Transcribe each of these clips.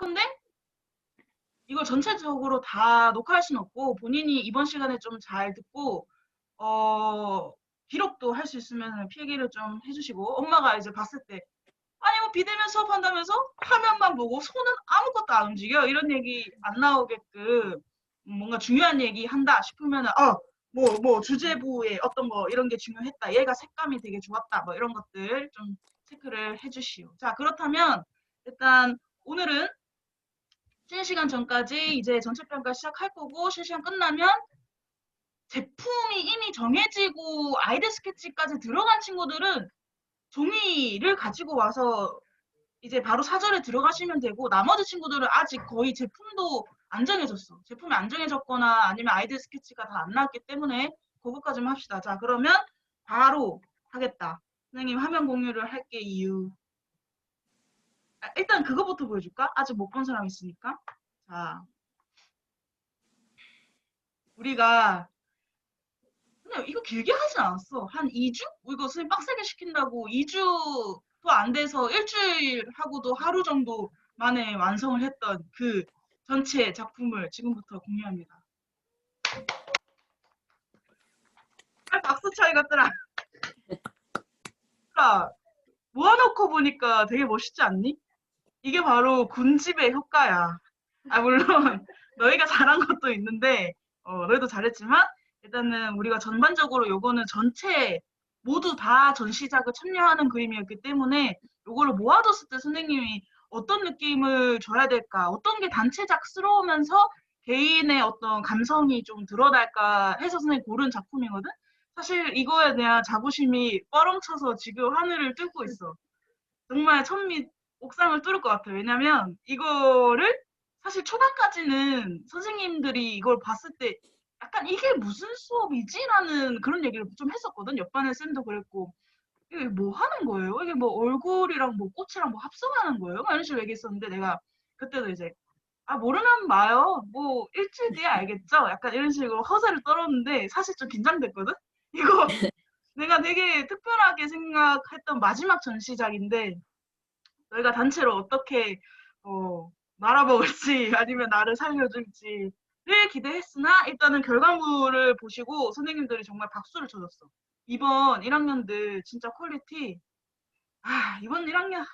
근데 이걸 전체적으로 다 녹화할 수는 없고 본인이 이번 시간에 좀 잘 듣고 어 기록도 할 수 있으면 필기를 좀 해주시고 엄마가 이제 봤을 때 아니 뭐 비대면 수업한다면서 화면만 보고 손은 아무것도 안 움직여 이런 얘기 안 나오게끔 뭔가 중요한 얘기 한다 싶으면은 뭐 주제부에 어떤 거 이런 게 중요했다 얘가 색감이 되게 좋았다 뭐 이런 것들 좀 체크를 해주시오. 자 그렇다면 일단 오늘은 쉬는 시간 전까지 이제 전체 평가 시작할 거고 쉬는 시간 끝나면 제품이 이미 정해지고 아이디 스케치까지 들어간 친구들은 종이를 가지고 와서 이제 바로 사전에 들어가시면 되고 나머지 친구들은 아직 거의 제품도 안 정해졌어. 제품이 안 정해졌거나 아니면 아이디 스케치가 다 안 나왔기 때문에 그거까지만 합시다. 자 그러면 바로 하겠다. 선생님 화면 공유를 할게 이유. 일단 그거부터 보여줄까? 아직 못 본 사람 있으니까. 자 우리가 근데 이거 길게 하진 않았어. 한 2주? 이거 선생님 빡세게 시킨다고 2주도 안 돼서 일주일 하고도 하루 정도 만에 완성을 했던 그 전체 작품을 지금부터 공유합니다. 아, 박수 차이 같더라. 아, 모아놓고 보니까 되게 멋있지 않니? 이게 바로 군집의 효과야. 아, 물론 너희가 잘한 것도 있는데, 너희도 잘했지만, 일단은 우리가 전반적으로 요거는 전체 모두 다 전시작을 참여하는 그림이었기 때문에 요거를 모아뒀을 때 선생님이 어떤 느낌을 줘야 될까, 어떤 게 단체작스러우면서 개인의 어떤 감성이 좀 드러날까 해서 선생님 고른 작품이거든? 사실 이거에 대한 자부심이 뻐렁쳐서 지금 하늘을 뚫고 있어. 정말 천미 옥상을 뚫을 것 같아요. 왜냐면 이거를 사실 초반까지는 선생님들이 이걸 봤을 때 약간 이게 무슨 수업이지? 라는 그런 얘기를 좀 했었거든. 옆반의 쌤도 그랬고. 이게 뭐 하는 거예요? 이게 뭐 얼굴이랑 뭐 꽃이랑 뭐 합성하는 거예요? 막 이런 식으로 얘기했었는데 내가 그때도 이제 모르면 마요. 뭐 일주일 뒤에 알겠죠? 약간 이런 식으로 허세를 떨었는데 사실 좀 긴장됐거든? 이거 내가 되게 특별하게 생각했던 마지막 전시작인데 너희가 단체로 어떻게 말아먹을지 아니면 나를 살려줄지를 기대했으나 일단은 결과물을 보시고 선생님들이 정말 박수를 쳐줬어. 이번 1학년들 진짜 퀄리티 이번 1학년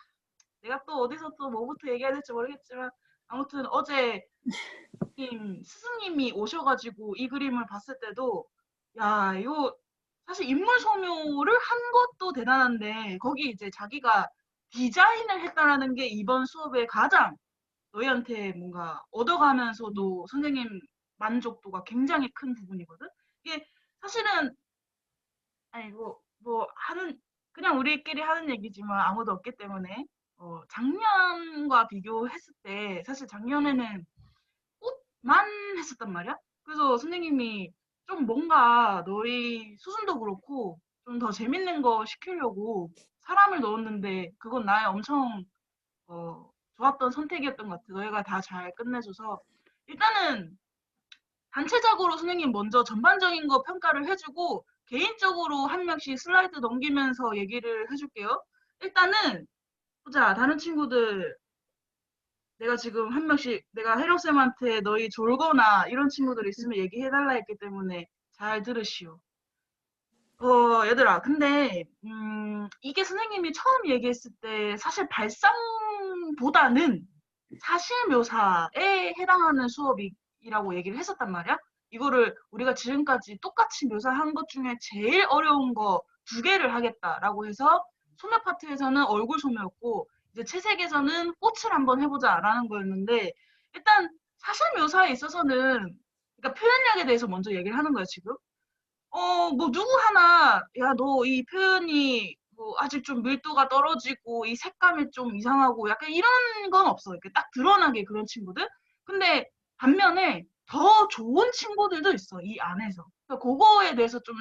내가 또 어디서 또 뭐부터 얘기해야 될지 모르겠지만 아무튼 어제 스승님이 오셔가지고 이 그림을 봤을 때도 야 이거 사실 인물 소묘를 한 것도 대단한데 거기 이제 자기가 디자인을 했다라는 게 이번 수업의 가장 너희한테 뭔가 얻어가면서도 선생님 만족도가 굉장히 큰 부분이거든. 이게 사실은 아니 뭐 하는 그냥 우리끼리 하는 얘기지만 아무도 없기 때문에 작년과 비교했을 때 사실 작년에는 꽃만 했었단 말이야. 그래서 선생님이 좀 뭔가 너희 수준도 그렇고 좀 더 재밌는 거 시키려고 사람을 넣었는데 그건 나의 엄청 좋았던 선택이었던 것 같아. 너희가 다 잘 끝내줘서 일단은 단체적으로 선생님 먼저 전반적인 거 평가를 해주고 개인적으로 한 명씩 슬라이드 넘기면서 얘기를 해줄게요. 일단은 보자 다른 친구들 내가 지금 한 명씩 내가 혜령쌤한테 너희 졸거나 이런 친구들 있으면 얘기해달라 했기 때문에 잘 들으시오. 얘들아, 근데, 이게 선생님이 처음 얘기했을 때 사실 발상보다는 사실 묘사에 해당하는 수업이라고 얘기를 했었단 말이야. 이거를 우리가 지금까지 똑같이 묘사한 것 중에 제일 어려운 거 두 개를 하겠다라고 해서 소묘 파트에서는 얼굴 소묘였고 이제 채색에서는 꽃을 한번 해보자라는 거였는데 일단 사실 묘사에 있어서는 그러니까 표현력에 대해서 먼저 얘기를 하는 거야, 지금. 뭐 누구 하나 야, 너 이 표현이 뭐 아직 좀 밀도가 떨어지고 이 색감이 좀 이상하고 약간 이런 건 없어. 이렇게 딱 드러나게 그런 친구들. 근데 반면에 더 좋은 친구들도 있어. 이 안에서. 그러니까 그거에 대해서 좀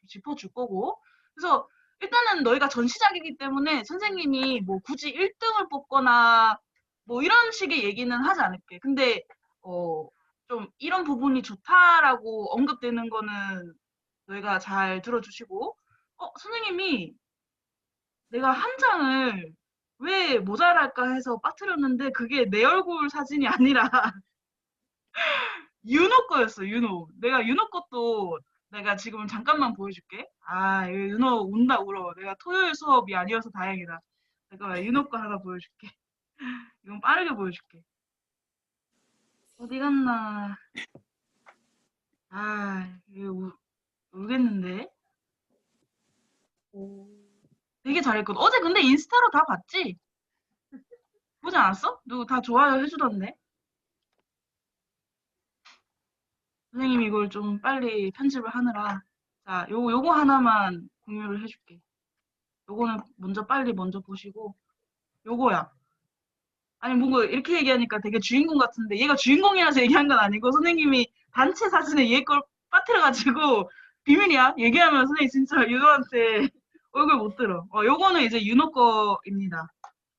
짚어줄 거고. 그래서 일단은 너희가 전시작이기 때문에 선생님이 뭐 굳이 1등을 뽑거나 뭐 이런 식의 얘기는 하지 않을게. 근데 어, 좀 이런 부분이 좋다라고 언급되는 거는 너희가 잘 들어주시고, 선생님이 내가 한 장을 왜 모자랄까 해서 빠뜨렸는데 그게 내 얼굴 사진이 아니라 윤호 거였어, 윤호. 내가 윤호 것도 내가 지금 잠깐만 보여줄게. 아, 이거 윤호 운다 울어. 내가 토요일 수업이 아니어서 다행이다. 잠깐만, 윤호 거 하나 보여줄게. 이건 빠르게 보여줄게. 어디 갔나. 아, 이거 울겠는데. 오. 되게 잘했거든. 어제 근데 인스타로 다 봤지? 보지 않았어? 누구 다 좋아요 해주던데. 선생님이 이걸 좀 빨리 편집을 하느라. 자, 요거 하나만 공유를 해줄게. 요거는 먼저 보시고. 요거야. 아니, 뭔가 이렇게 얘기하니까 되게 주인공 같은데, 얘가 주인공이라서 얘기한 건 아니고, 선생님이 단체 사진에 얘 걸 빠뜨려가지고, 비밀이야. 얘기하면 선생님 진짜 윤호한테 얼굴 못 들어. 요거는 이제 윤호 거입니다.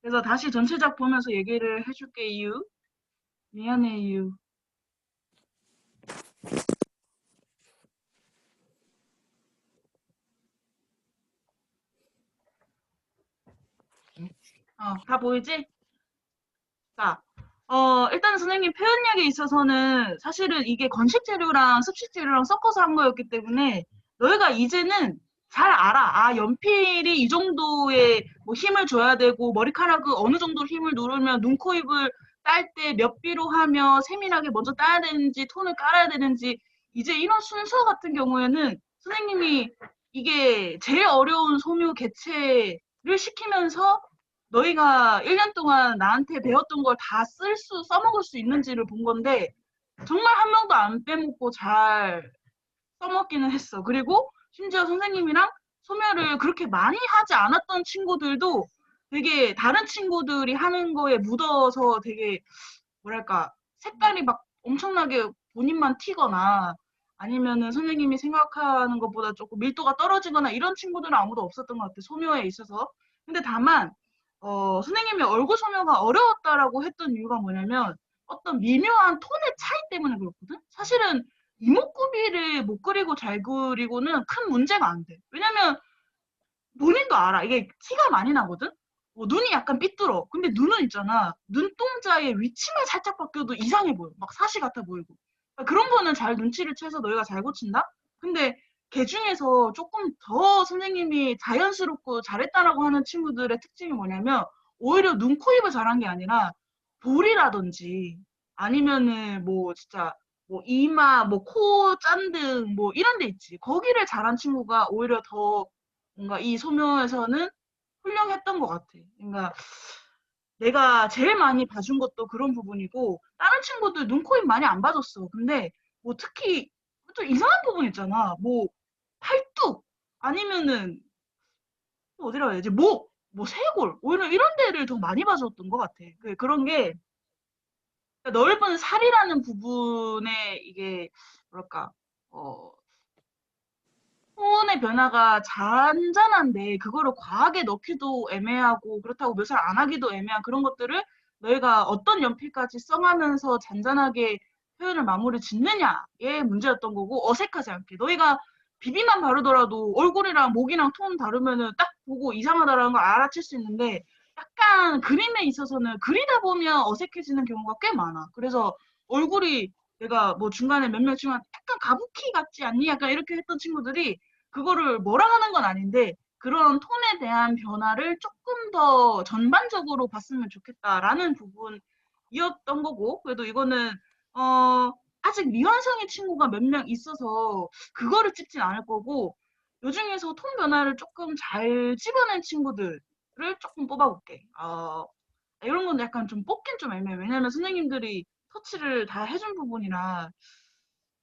그래서 다시 전체작 보면서 얘기를 해줄게, 이유. 미안해, 이유. 다 보이지? 자, 일단 선생님 표현력에 있어서는 사실은 이게 건식 재료랑 습식 재료랑 섞어서 한 거였기 때문에 너희가 이제는 잘 알아. 아, 연필이 이 정도의 뭐 힘을 줘야 되고 머리카락을 어느 정도 힘을 누르면 눈, 코, 입을 딸 때 몇 비로 하며 세밀하게 먼저 따야 되는지 톤을 깔아야 되는지 이제 이런 순서 같은 경우에는 선생님이 이게 제일 어려운 소묘 개체를 시키면서 너희가 1년 동안 나한테 배웠던 걸 다 써먹을 수 있는지를 본 건데, 정말 한 명도 안 빼먹고 잘 써먹기는 했어. 그리고 심지어 선생님이랑 소멸을 그렇게 많이 하지 않았던 친구들도 되게 다른 친구들이 하는 거에 묻어서 되게, 뭐랄까, 색깔이 막 엄청나게 본인만 튀거나, 아니면은 선생님이 생각하는 것보다 조금 밀도가 떨어지거나 이런 친구들은 아무도 없었던 것 같아, 소묘에 있어서. 근데 다만, 선생님이 얼굴 소묘가 어려웠다라고 했던 이유가 뭐냐면 어떤 미묘한 톤의 차이 때문에 그렇거든? 사실은 이목구비를 못 그리고 잘 그리고는 큰 문제가 안 돼. 왜냐면 본인도 알아. 이게 티가 많이 나거든? 눈이 약간 삐뚤어. 근데 눈은 있잖아. 눈동자의 위치만 살짝 바뀌어도 이상해 보여. 막 사시 같아 보이고. 그러니까 그런 거는 잘 눈치를 채서 너희가 잘 고친다? 근데 걔 중에서 조금 더 선생님이 자연스럽고 잘했다라고 하는 친구들의 특징이 뭐냐면 오히려 눈, 코, 입을 잘한 게 아니라 볼이라든지 아니면은 뭐 진짜 뭐 이마, 뭐 코, 짠등 뭐 이런 데 있지. 거기를 잘한 친구가 오히려 더 뭔가 이 소묘에서는 훌륭했던 것 같아. 그러니까 내가 제일 많이 봐준 것도 그런 부분이고 다른 친구들 눈, 코, 입 많이 안 봐줬어. 근데 뭐 특히 좀 이상한 부분 있잖아. 뭐 팔뚝 아니면은 또 어디라 해야지? 뭐 쇄골 오히려 이런 데를 더 많이 봐줬던 것 같아. 그런 게 넓은 살이라는 부분에 이게 뭐랄까 어 톤의 변화가 잔잔한데 그거를 과하게 넣기도 애매하고 그렇다고 묘사를 안 하기도 애매한 그런 것들을 너희가 어떤 연필까지 써가면서 잔잔하게 표현을 마무리 짓느냐의 문제였던 거고 어색하지 않게 너희가 비비만 바르더라도 얼굴이랑 목이랑 톤 다르면은 딱 보고 이상하다라는 걸 알아챌 수 있는데 약간 그림에 있어서는 그리다 보면 어색해지는 경우가 꽤 많아. 그래서 얼굴이 내가 뭐 중간에 몇 명 중간 약간 가부키 같지 않니? 약간 이렇게 했던 친구들이 그거를 뭐라 하는 건 아닌데 그런 톤에 대한 변화를 조금 더 전반적으로 봤으면 좋겠다라는 부분이었던 거고 그래도 이거는 아직 미완성의 친구가 몇 명 있어서 그거를 찍진 않을 거고 요 중에서 톤 변화를 조금 잘 집어낸 친구들을 조금 뽑아볼게. 이런 건 약간 좀 뽑긴 좀 애매해. 왜냐면 선생님들이 터치를 다 해준 부분이라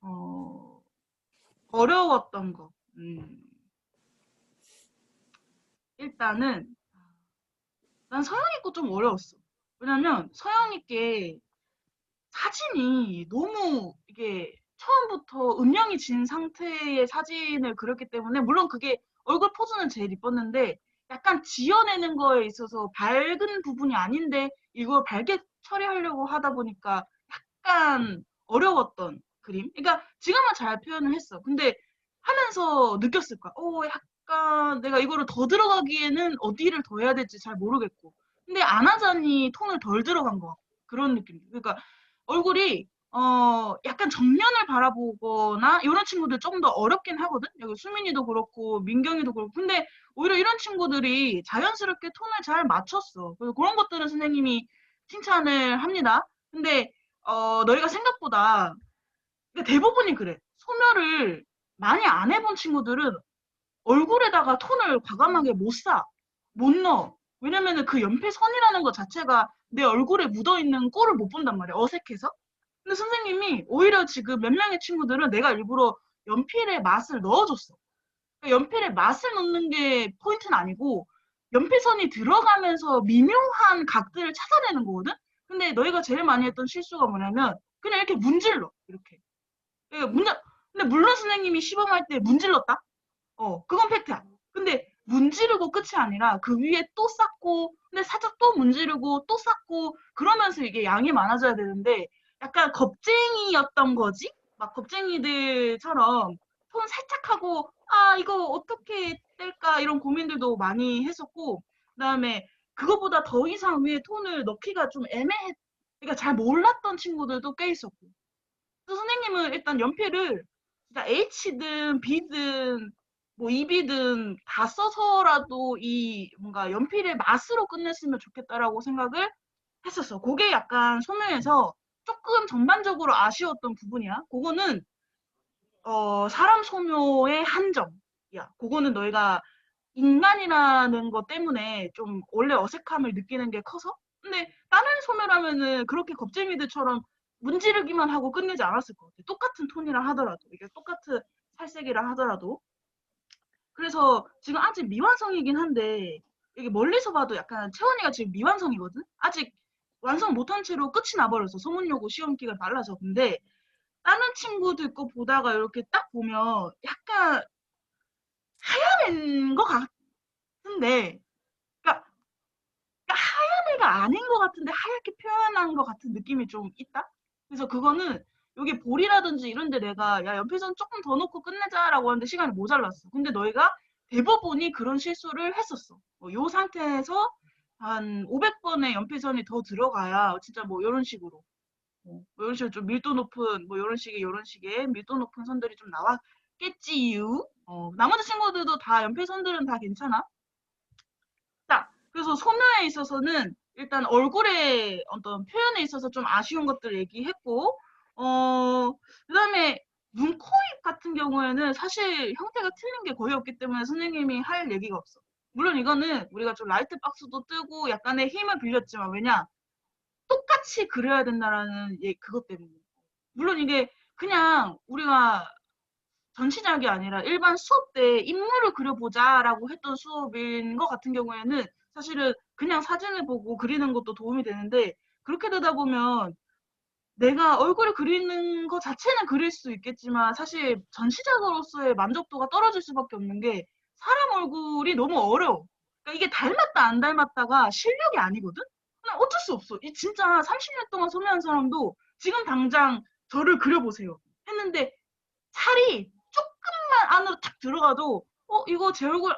어, 어려웠던 거. 일단은 난 서양이 거 좀 어려웠어. 왜냐면 서양이 게 사진이 너무 이게 처음부터 음영이 진 상태의 사진을 그렸기 때문에 물론 그게 얼굴 포즈는 제일 이뻤는데 약간 지어내는 거에 있어서 밝은 부분이 아닌데 이걸 밝게 처리하려고 하다 보니까 약간 어려웠던 그림. 그러니까 지금은 잘 표현을 했어. 근데 하면서 느꼈을 거야. 약간 내가 이거를 더 들어가기에는 어디를 더 해야 될지 잘 모르겠고. 근데 안 하자니 톤을 덜 들어간 것 같고 그런 느낌. 그러니까 얼굴이 약간 정면을 바라보거나 이런 친구들 좀 더 어렵긴 하거든. 여기 수민이도 그렇고 민경이도 그렇고. 근데 오히려 이런 친구들이 자연스럽게 톤을 잘 맞췄어. 그래서 그런 것들은 선생님이 칭찬을 합니다. 근데 너희가 생각보다 근데 대부분이 그래. 소멸을 많이 안 해본 친구들은 얼굴에다가 톤을 과감하게 못 쏴. 못 넣어. 왜냐면은 그 연필선이라는 것 자체가 내 얼굴에 묻어있는 꼴을 못 본단 말이야. 어색해서. 근데 선생님이 오히려 지금 몇 명의 친구들은 내가 일부러 연필에 맛을 넣어줬어. 그러니까 연필에 맛을 넣는 게 포인트는 아니고 연필선이 들어가면서 미묘한 각들을 찾아내는 거거든? 근데 너희가 제일 많이 했던 실수가 뭐냐면 그냥 이렇게 문질러. 이렇게. 그러니까 근데 물론 선생님이 시범할 때 문질렀다? 그건 팩트야. 근데 문지르고 끝이 아니라 그 위에 또 쌓고, 근데 살짝 또 문지르고 또 쌓고, 그러면서 이게 양이 많아져야 되는데, 약간 겁쟁이였던 거지? 막 겁쟁이들처럼 톤 살짝 하고, 아, 이거 어떻게 뗄까? 이런 고민들도 많이 했었고, 그 다음에 그거보다 더 이상 위에 톤을 넣기가 좀 그러니까 잘 몰랐던 친구들도 꽤 있었고. 그래서 선생님은 일단 연필을 진짜 H든 B든 뭐 EB든 다 써서라도 이 뭔가 연필의 맛으로 끝냈으면 좋겠다라고 생각을 했었어. 그게 약간 소묘에서 조금 전반적으로 아쉬웠던 부분이야. 그거는 사람 소묘의 한정이야. 그거는 너희가 인간이라는 것 때문에 좀 원래 어색함을 느끼는 게 커서? 근데 다른 소멸하면은 그렇게 겁쟁이들처럼 문지르기만 하고 끝내지 않았을 것 같아. 똑같은 톤이라 하더라도. 이게 똑같은 살색이라 하더라도. 그래서 지금 아직 미완성이긴 한데, 이게 멀리서 봐도 약간 채원이가 지금 미완성이거든? 아직 완성 못한 채로 끝이 나버렸어. 소문여고 시험 기간 달라서. 근데 다른 친구들 거 보다가 이렇게 딱 보면 약간 하얀 것 같은데, 그러니까 하얀 애가 아닌 것 같은데 하얗게 표현한 것 같은 느낌이 좀 있다? 그래서 그거는 여기 볼이라든지 이런데 내가 야 연필선 조금 더 넣고 끝내자라고 하는데 시간이 모자랐어. 근데 너희가 대부분이 그런 실수를 했었어. 요 상태에서 한 500번의 연필선이 더 들어가야 진짜 뭐 이런 식으로 뭐 이런 식으로 좀 밀도 높은 뭐 이런 식의 밀도 높은 선들이 좀 나왔겠지유. 나머지 친구들도 다 연필선들은 다 괜찮아. 자, 그래서 소묘에 있어서는 일단 얼굴의 어떤 표현에 있어서 좀 아쉬운 것들 얘기했고, 그다음에 눈, 코, 입 같은 경우에는 사실 형태가 틀린 게 거의 없기 때문에 선생님이 할 얘기가 없어. 물론 이거는 우리가 좀 라이트 박스도 뜨고 약간의 힘을 빌렸지만 왜냐? 똑같이 그려야 된다라는 그것 때문에. 물론 이게 그냥 우리가 전시작이 아니라 일반 수업 때 인물을 그려보자라고 했던 수업인 것 같은 경우에는 사실은 그냥 사진을 보고 그리는 것도 도움이 되는데 그렇게 되다 보면 내가 얼굴을 그리는 것 자체는 그릴 수 있겠지만 사실 전시작으로서의 만족도가 떨어질 수밖에 없는 게 사람 얼굴이 너무 어려워. 그러니까 이게 닮았다 안 닮았다가 실력이 아니거든? 그냥 어쩔 수 없어. 이 진짜 30년 동안 소개한 사람도 지금 당장 저를 그려보세요. 했는데 살이 조금만 안으로 탁 들어가도 이거 제 얼굴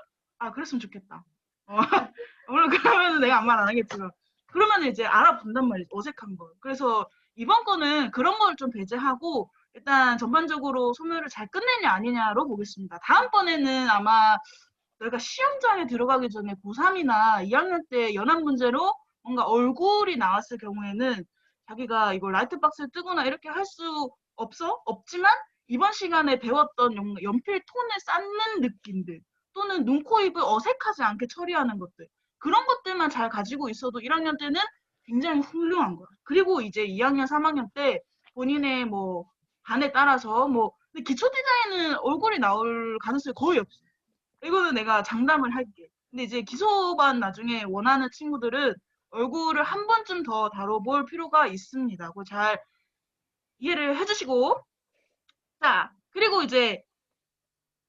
그랬으면 좋겠다. 어, 물론 그러면은 내가 아무 말 안 하겠지만 그러면 이제 알아본단 말이지 어색한 걸. 그래서 이번 거는 그런 걸 좀 배제하고 일단 전반적으로 소묘를 잘 끝내냐 아니냐로 보겠습니다. 다음번에는 아마 너희가 시험장에 들어가기 전에 고3이나 2학년 때 연합 문제로 뭔가 얼굴이 나왔을 경우에는 자기가 이걸 라이트박스를 뜨거나 이렇게 할 수 없지만 이번 시간에 배웠던 연필 톤을 쌓는 느낌들 또는 눈, 코, 입을 어색하지 않게 처리하는 것들 그런 것들만 잘 가지고 있어도 1학년 때는 굉장히 훌륭한 거야. 그리고 이제 2학년, 3학년 때 본인의 뭐 반에 따라서 뭐 근데 기초 디자인은 얼굴이 나올 가능성이 거의 없어. 이거는 내가 장담을 할게. 근데 이제 기소반 나중에 원하는 친구들은 얼굴을 한 번쯤 더 다뤄볼 필요가 있습니다. 그거 잘 이해를 해주시고. 자, 그리고 이제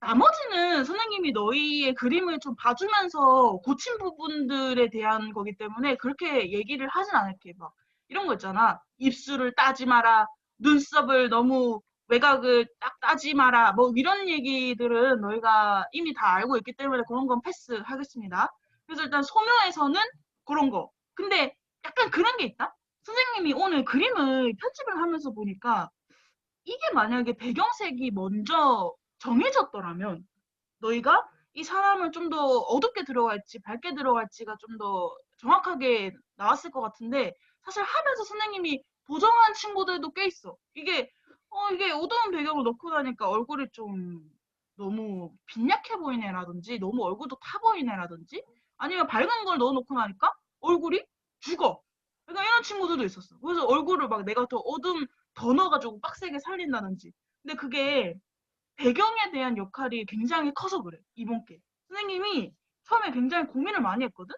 나머지는 선생님이 너희의 그림을 좀 봐주면서 고친 부분들에 대한 거기 때문에 그렇게 얘기를 하진 않을게. 막 이런 거 있잖아. 입술을 따지 마라. 눈썹을 너무 외곽을 딱 따지 마라. 뭐 이런 얘기들은 너희가 이미 다 알고 있기 때문에 그런 건 패스하겠습니다. 그래서 일단 소묘에서는 그런 거. 근데 약간 그런 게 있다? 선생님이 오늘 그림을 편집을 하면서 보니까 이게 만약에 배경색이 먼저 정해졌더라면 너희가 이 사람을 좀 더 어둡게 들어갈지 밝게 들어갈지가 좀 더 정확하게 나왔을 것 같은데 사실 하면서 선생님이 보정한 친구들도 꽤 있어. 이게 어두운 배경을 넣고 나니까 얼굴이 좀 너무 빈약해 보이네라든지 너무 얼굴도 타 보이네라든지 아니면 밝은 걸 넣어놓고 나니까 얼굴이 죽어. 그러니까 이런 친구들도 있었어. 그래서 얼굴을 막 내가 더 더 넣어가지고 빡세게 살린다든지. 근데 그게 배경에 대한 역할이 굉장히 커서 그래, 이번 게. 선생님이 처음에 굉장히 고민을 많이 했거든?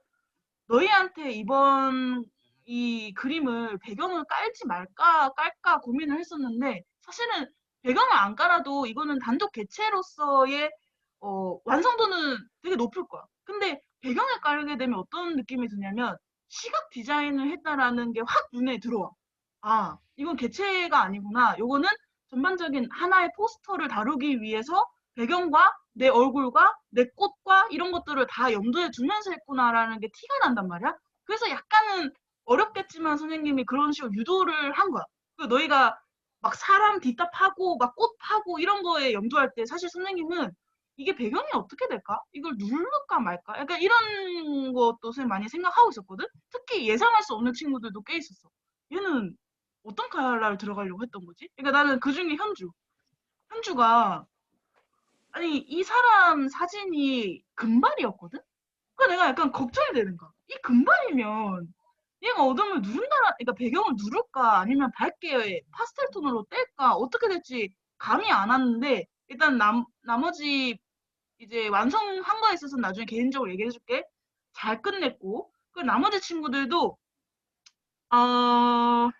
너희한테 이번 이 그림을 배경을 깔지 말까, 깔까 고민을 했었는데, 사실은 배경을 안 깔아도 이거는 단독 개체로서의 완성도는 되게 높을 거야. 근데 배경을 깔게 되면 어떤 느낌이 드냐면, 시각 디자인을 했다라는 게 확 눈에 들어와. 아, 이건 개체가 아니구나. 요거는 전반적인 하나의 포스터를 다루기 위해서 배경과 내 얼굴과 내 꽃과 이런 것들을 다 염두에 두면서 했구나라는 게 티가 난단 말이야. 그래서 약간은 어렵겠지만 선생님이 그런 식으로 유도를 한 거야. 그 너희가 막 사람 뒷답하고 막 꽃 파고 이런 거에 염두할 때 사실 선생님은 이게 배경이 어떻게 될까? 이걸 누를까 말까? 약간 이런 것도 선생님 많이 생각하고 있었거든? 특히 예상할 수 없는 친구들도 꽤 있었어. 얘는 어떤 컬러를 들어가려고 했던 거지? 그러니까 나는 그 중에 현주. 현주가 아니 이 사람 사진이 금발이었거든? 그러니까 내가 약간 걱정이 되는 거야. 이 금발이면 얘가 어둠을 누른다, 그러니까 배경을 누를까 아니면 밝게 파스텔 톤으로 뗄까 어떻게 될지 감이 안 왔는데 일단 나머지 이제 완성한 거에 있어서 나중에 개인적으로 얘기해줄게. 잘 끝냈고 그 나머지 친구들도 어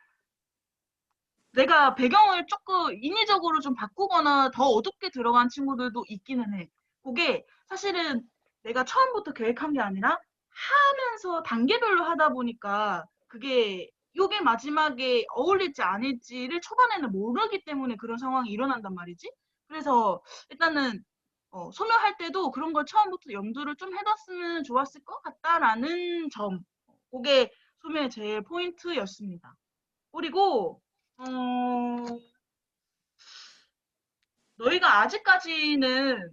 내가 배경을 조금 인위적으로 좀 바꾸거나 더 어둡게 들어간 친구들도 있기는 해. 그게 사실은 내가 처음부터 계획한 게 아니라 하면서 단계별로 하다 보니까 그게 요게 마지막에 어울릴지 아닐지를 초반에는 모르기 때문에 그런 상황이 일어난단 말이지. 그래서 일단은 소묘할 때도 그런 걸 처음부터 염두를 좀 해뒀으면 좋았을 것 같다라는 점. 그게 소묘의 제일 포인트였습니다. 그리고 어, 너희가 아직까지는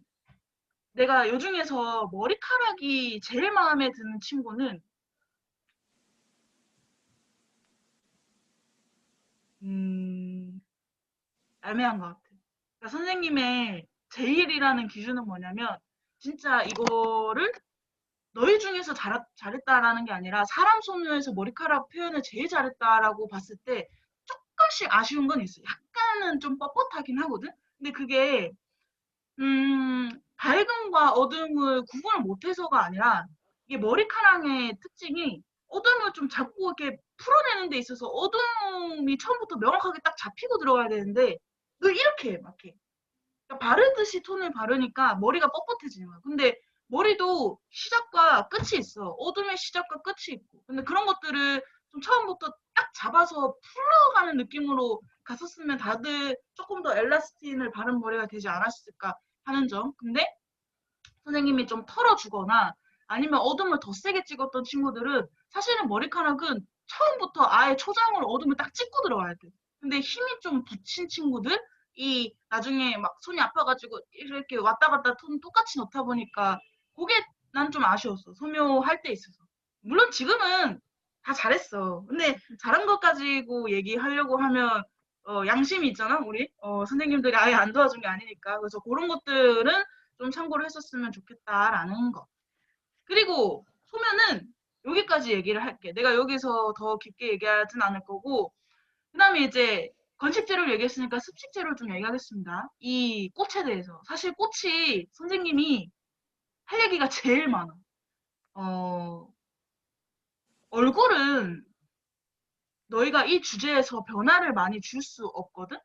내가 요 중에서 머리카락이 제일 마음에 드는 친구는 음, 애매한 것 같아. 그러니까 선생님의 제일이라는 기준은 뭐냐면 진짜 이거를 너희 중에서 잘했다라는 게 아니라 사람 손에서 머리카락 표현을 제일 잘했다라고 봤을 때 조금씩 아쉬운 건 있어. 약간은 좀 뻣뻣하긴 하거든. 근데 그게 밝음과 어둠을 구분을 못해서가 아니라 이게 머리카락의 특징이 어둠을 좀 잡고 이렇게 풀어내는 데 있어서 어둠이 처음부터 명확하게 딱 잡히고 들어가야 되는데 늘 이렇게 해, 막 이렇게. 그러니까 바르듯이 톤을 바르니까 머리가 뻣뻣해지는 거야. 근데 머리도 시작과 끝이 있어. 어둠의 시작과 끝이 있고. 근데 그런 것들을 좀 처음부터 딱 잡아서 풀어가는 느낌으로 갔었으면 다들 조금 더 엘라스틴을 바른 머리가 되지 않았을까 하는 점. 근데 선생님이 좀 털어주거나 아니면 어둠을 더 세게 찍었던 친구들은 사실은 머리카락은 처음부터 아예 초장으로 어둠을 딱 찍고 들어가야 돼. 근데 힘이 좀 붙인 친구들, 이 나중에 막 손이 아파가지고 이렇게 왔다 갔다 톤 똑같이 넣다 보니까 그게 난 좀 아쉬웠어. 소묘할 때 있어서. 물론 지금은 다 잘했어. 근데 잘한 것 가지고 얘기하려고 하면 양심이 있잖아, 우리. 선생님들이 아예 안 도와준 게 아니니까. 그래서 그런 것들은 좀 참고를 했었으면 좋겠다라는 거. 그리고 소면은 여기까지 얘기를 할게. 내가 여기서 더 깊게 얘기하진 않을 거고, 그 다음에 이제 건식재료를 얘기했으니까 습식재료를 좀 얘기하겠습니다. 이 꽃에 대해서. 사실 꽃이 선생님이 할 얘기가 제일 많아. 어, 얼굴은 너희가 이 주제에서 변화를 많이 줄 수 없거든?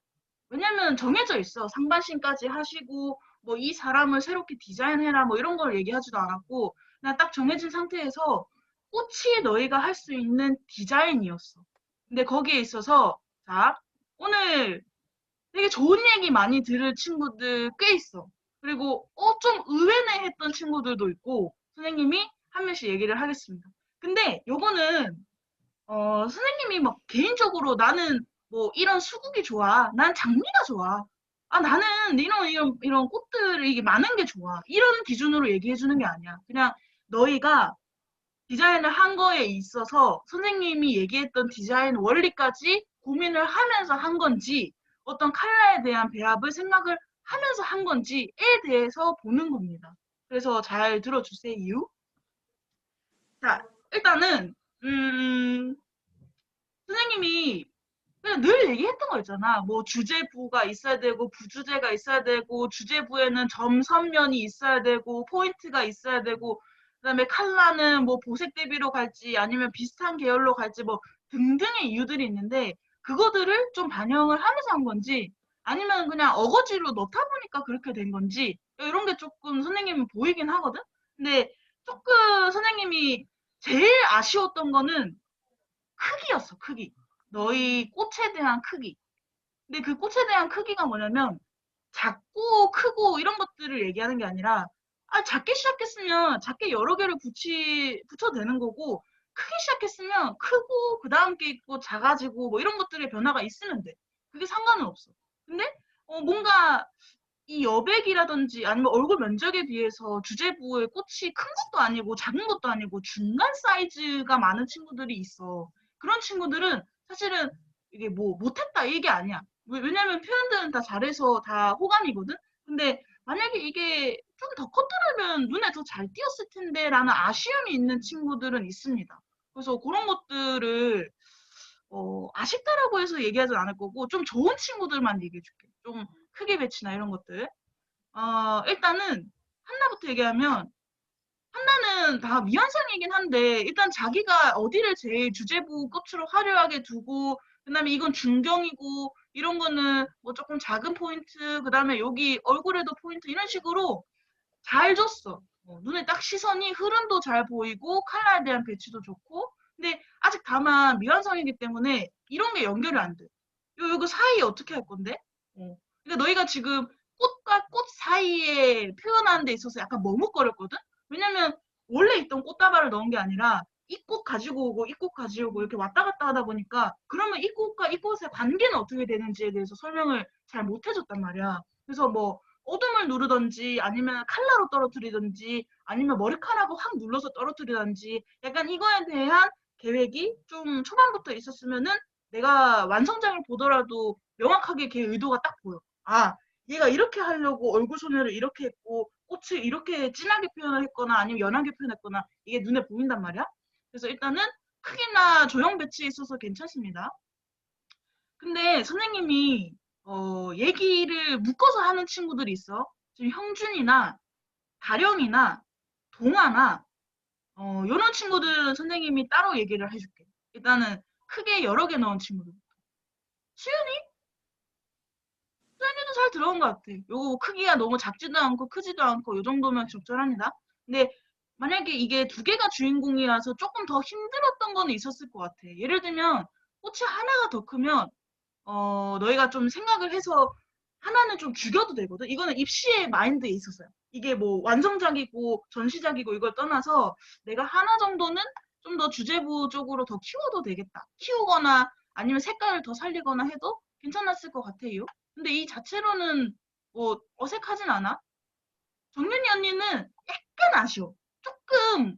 왜냐면 정해져 있어. 상반신까지 하시고, 뭐 이 사람을 새롭게 디자인해라, 뭐 이런 걸 얘기하지도 않았고, 그냥 딱 정해진 상태에서 꽃이 너희가 할 수 있는 디자인이었어. 근데 거기에 있어서, 자, 오늘 되게 좋은 얘기 많이 들을 친구들 꽤 있어. 그리고, 좀 의외네 했던 친구들도 있고, 선생님이 한 명씩 얘기를 하겠습니다. 근데 요거는 선생님이 막 개인적으로 나는 뭐 이런 수국이 좋아. 난 장미가 좋아. 아, 나는 이런 꽃들이 이게 많은 게 좋아. 이런 기준으로 얘기해 주는 게 아니야. 그냥 너희가 디자인을 한 거에 있어서 선생님이 얘기했던 디자인 원리까지 고민을 하면서 한 건지, 어떤 컬러에 대한 배합을 생각을 하면서 한 건지에 대해서 보는 겁니다. 그래서 잘 들어주세요. 자, 일단은, 음, 선생님이 그냥 늘 얘기했던 거 있잖아. 뭐 주제부가 있어야 되고 부주제가 있어야 되고 주제부에는 점선면이 있어야 되고 포인트가 있어야 되고 그다음에 컬러는 뭐 보색 대비로 갈지 아니면 비슷한 계열로 갈지 뭐 등등의 이유들이 있는데 그거들을 좀 반영을 하면서 한 건지 아니면 그냥 어거지로 넣다 보니까 그렇게 된 건지 이런 게 조금 선생님은 보이긴 하거든. 근데 조금 선생님이 제일 아쉬웠던 거는 크기였어, 크기. 너희 꽃에 대한 크기. 근데 그 꽃에 대한 크기가 뭐냐면 작고 크고 이런 것들을 얘기하는 게 아니라 아, 작게 시작했으면 작게 여러 개를 붙여도 되는 거고 크게 시작했으면 크고 그 다음 게 있고 작아지고 뭐 이런 것들의 변화가 있으면 돼. 그게 상관은 없어. 근데 뭔가 이 여백이라든지 아니면 얼굴 면적에 비해서 주제부의 꽃이 큰 것도 아니고 작은 것도 아니고 중간 사이즈가 많은 친구들이 있어. 그런 친구들은 사실은 이게 뭐 못했다 이게 아니야. 왜냐면 표현들은 다 잘해서 다 호감이거든. 근데 만약에 이게 좀 더 컸더라면 눈에 더 잘 띄었을 텐데라는 아쉬움이 있는 친구들은 있습니다. 그래서 그런 것들을 아쉽다라고 해서 얘기하진 않을 거고 좀 좋은 친구들만 얘기해 줄게. 좀 크게 배치나 이런 것들. 일단은 한나부터 얘기하면 한나는 다 미완성이긴 한데 일단 자기가 어디를 제일 주제부 끝으로 화려하게 두고 그다음에 이건 중경이고 이런 거는 뭐 조금 작은 포인트 그다음에 여기 얼굴에도 포인트 이런 식으로 잘 줬어. 눈에 딱 시선이 흐름도 잘 보이고 컬러에 대한 배치도 좋고 근데 아직 다만 미완성이기 때문에 이런 게 연결이 안 돼. 요거 사이에 어떻게 할 건데? 그러니까 너희가 지금 꽃과 꽃 사이에 표현하는 데 있어서 약간 머뭇거렸거든? 왜냐면 원래 있던 꽃다발을 넣은 게 아니라 이 꽃 가지고 오고 이 꽃 가지고 오고 이렇게 왔다 갔다 하다 보니까 그러면 이 꽃과 이 꽃의 관계는 어떻게 되는지에 대해서 설명을 잘 못 해줬단 말이야. 그래서 뭐 어둠을 누르든지 아니면 칼라로 떨어뜨리든지 아니면 머리카락을 확 눌러서 떨어뜨리든지 약간 이거에 대한 계획이 좀 초반부터 있었으면은 내가 완성장을 보더라도 명확하게 걔 의도가 딱 보여. 아, 얘가 이렇게 하려고 얼굴 소녀를 이렇게 했고 꽃을 이렇게 진하게 표현을 했거나 아니면 연하게 표현했거나 이게 눈에 보인단 말이야. 그래서 일단은 크기나 조형 배치에 있어서 괜찮습니다. 근데 선생님이 얘기를 묶어서 하는 친구들이 있어. 지금 형준이나 다령이나 동아나 요런 친구들은 선생님이 따로 얘기를 해줄게. 일단은 크게 여러 개 넣은 친구들. 수연이? 수연이도 잘 들어온 것 같아. 요 크기가 너무 작지도 않고 크지도 않고 요 정도면 적절합니다. 근데 만약에 이게 두 개가 주인공이라서 조금 더 힘들었던 거는 있었을 것 같아. 예를 들면 꽃이 하나가 더 크면 너희가 좀 생각을 해서 하나는 좀 죽여도 되거든. 이거는 입시의 마인드에 있었어요. 이게 뭐 완성작이고 전시작이고 이걸 떠나서 내가 하나 정도는 좀 더 주제부 쪽으로 더 키워도 되겠다. 키우거나 아니면 색깔을 더 살리거나 해도 괜찮았을 것 같아요. 근데 이 자체로는 뭐 어색하진 않아. 정윤이 언니는 약간 아쉬워. 조금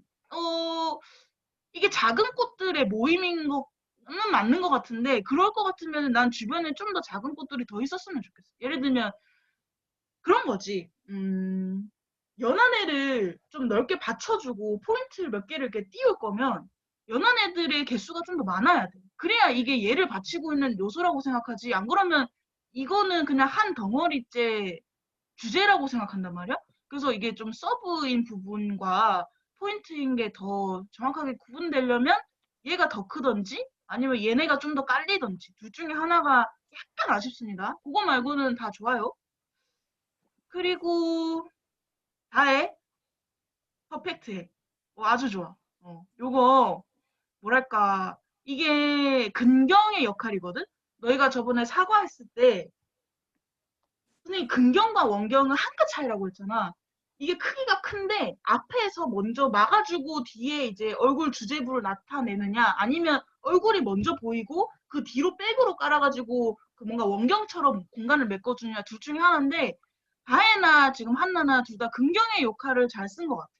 이게 작은 꽃들의 모임인 거는 맞는 것 같은데 그럴 것 같으면 난 주변에 좀 더 작은 꽃들이 더 있었으면 좋겠어. 예를 들면 그런 거지. 연한 애를 좀 넓게 받쳐주고 포인트를 몇 개를 이렇게 띄울 거면 연한 애들의 개수가 좀 더 많아야 돼. 그래야 이게 얘를 받치고 있는 요소라고 생각하지. 안 그러면 이거는 그냥 한 덩어리째 주제라고 생각한단 말이야. 그래서 이게 좀 서브인 부분과 포인트인 게 더 정확하게 구분되려면 얘가 더 크던지 아니면 얘네가 좀 더 깔리던지 둘 중에 하나가 약간 아쉽습니다. 그거 말고는 다 좋아요. 그리고 다해 퍼펙트해. 아주 좋아. 요거 뭐랄까 이게 근경의 역할이거든. 너희가 저번에 사과했을 때 선생님 근경과 원경은 한 끗 차이라고 했잖아. 이게 크기가 큰데 앞에서 먼저 막아주고 뒤에 이제 얼굴 주제부를 나타내느냐 아니면 얼굴이 먼저 보이고 그 뒤로 백으로 깔아가지고 그 뭔가 원경처럼 공간을 메꿔주냐 둘 중에 하나인데 다혜나 지금 한나나 둘 다 긍정의 역할을 잘 쓴 것 같아.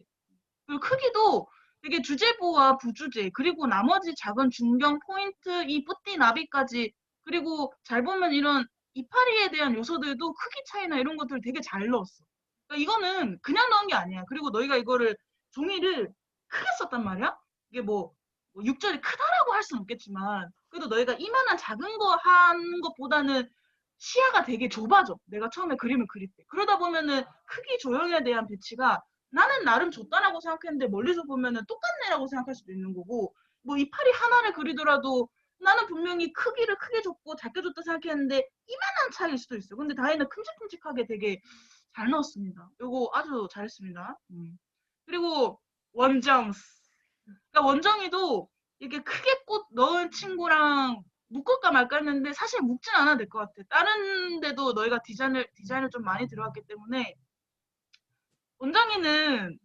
그리고 크기도 되게 주제부와 부주제 그리고 나머지 작은 중경 포인트 이 뿌띠 나비까지 그리고 잘 보면 이런 이파리에 대한 요소들도 크기 차이나 이런 것들을 되게 잘 넣었어. 그러니까 이거는 그냥 넣은 게 아니야. 그리고 너희가 이거를 종이를 크게 썼단 말이야. 이게 뭐 육절이 크다라고 할 수는 없겠지만 그래도 너희가 이만한 작은 거 하는 것보다는 시야가 되게 좁아져. 내가 처음에 그림을 그릴 때. 그러다 보면은 크기 조형에 대한 배치가 나는 나름 줬다라고 생각했는데 멀리서 보면은 똑같네라고 생각할 수도 있는 거고 뭐 이파리 하나를 그리더라도 나는 분명히 크기를 크게 줬고 작게 줬다 생각했는데 이만한 차이일 수도 있어. 근데 다혜는 큼직큼직하게 되게 잘 넣었습니다. 요거 아주 잘했습니다. 그리고 원정. 그러니까 원정이도 이렇게 크게 꽃 넣은 친구랑 묶을까 말까 했는데 사실 묶진 않아도 될 것 같아. 다른 데도 너희가 디자인을 좀 많이 들어갔기 때문에 원정이는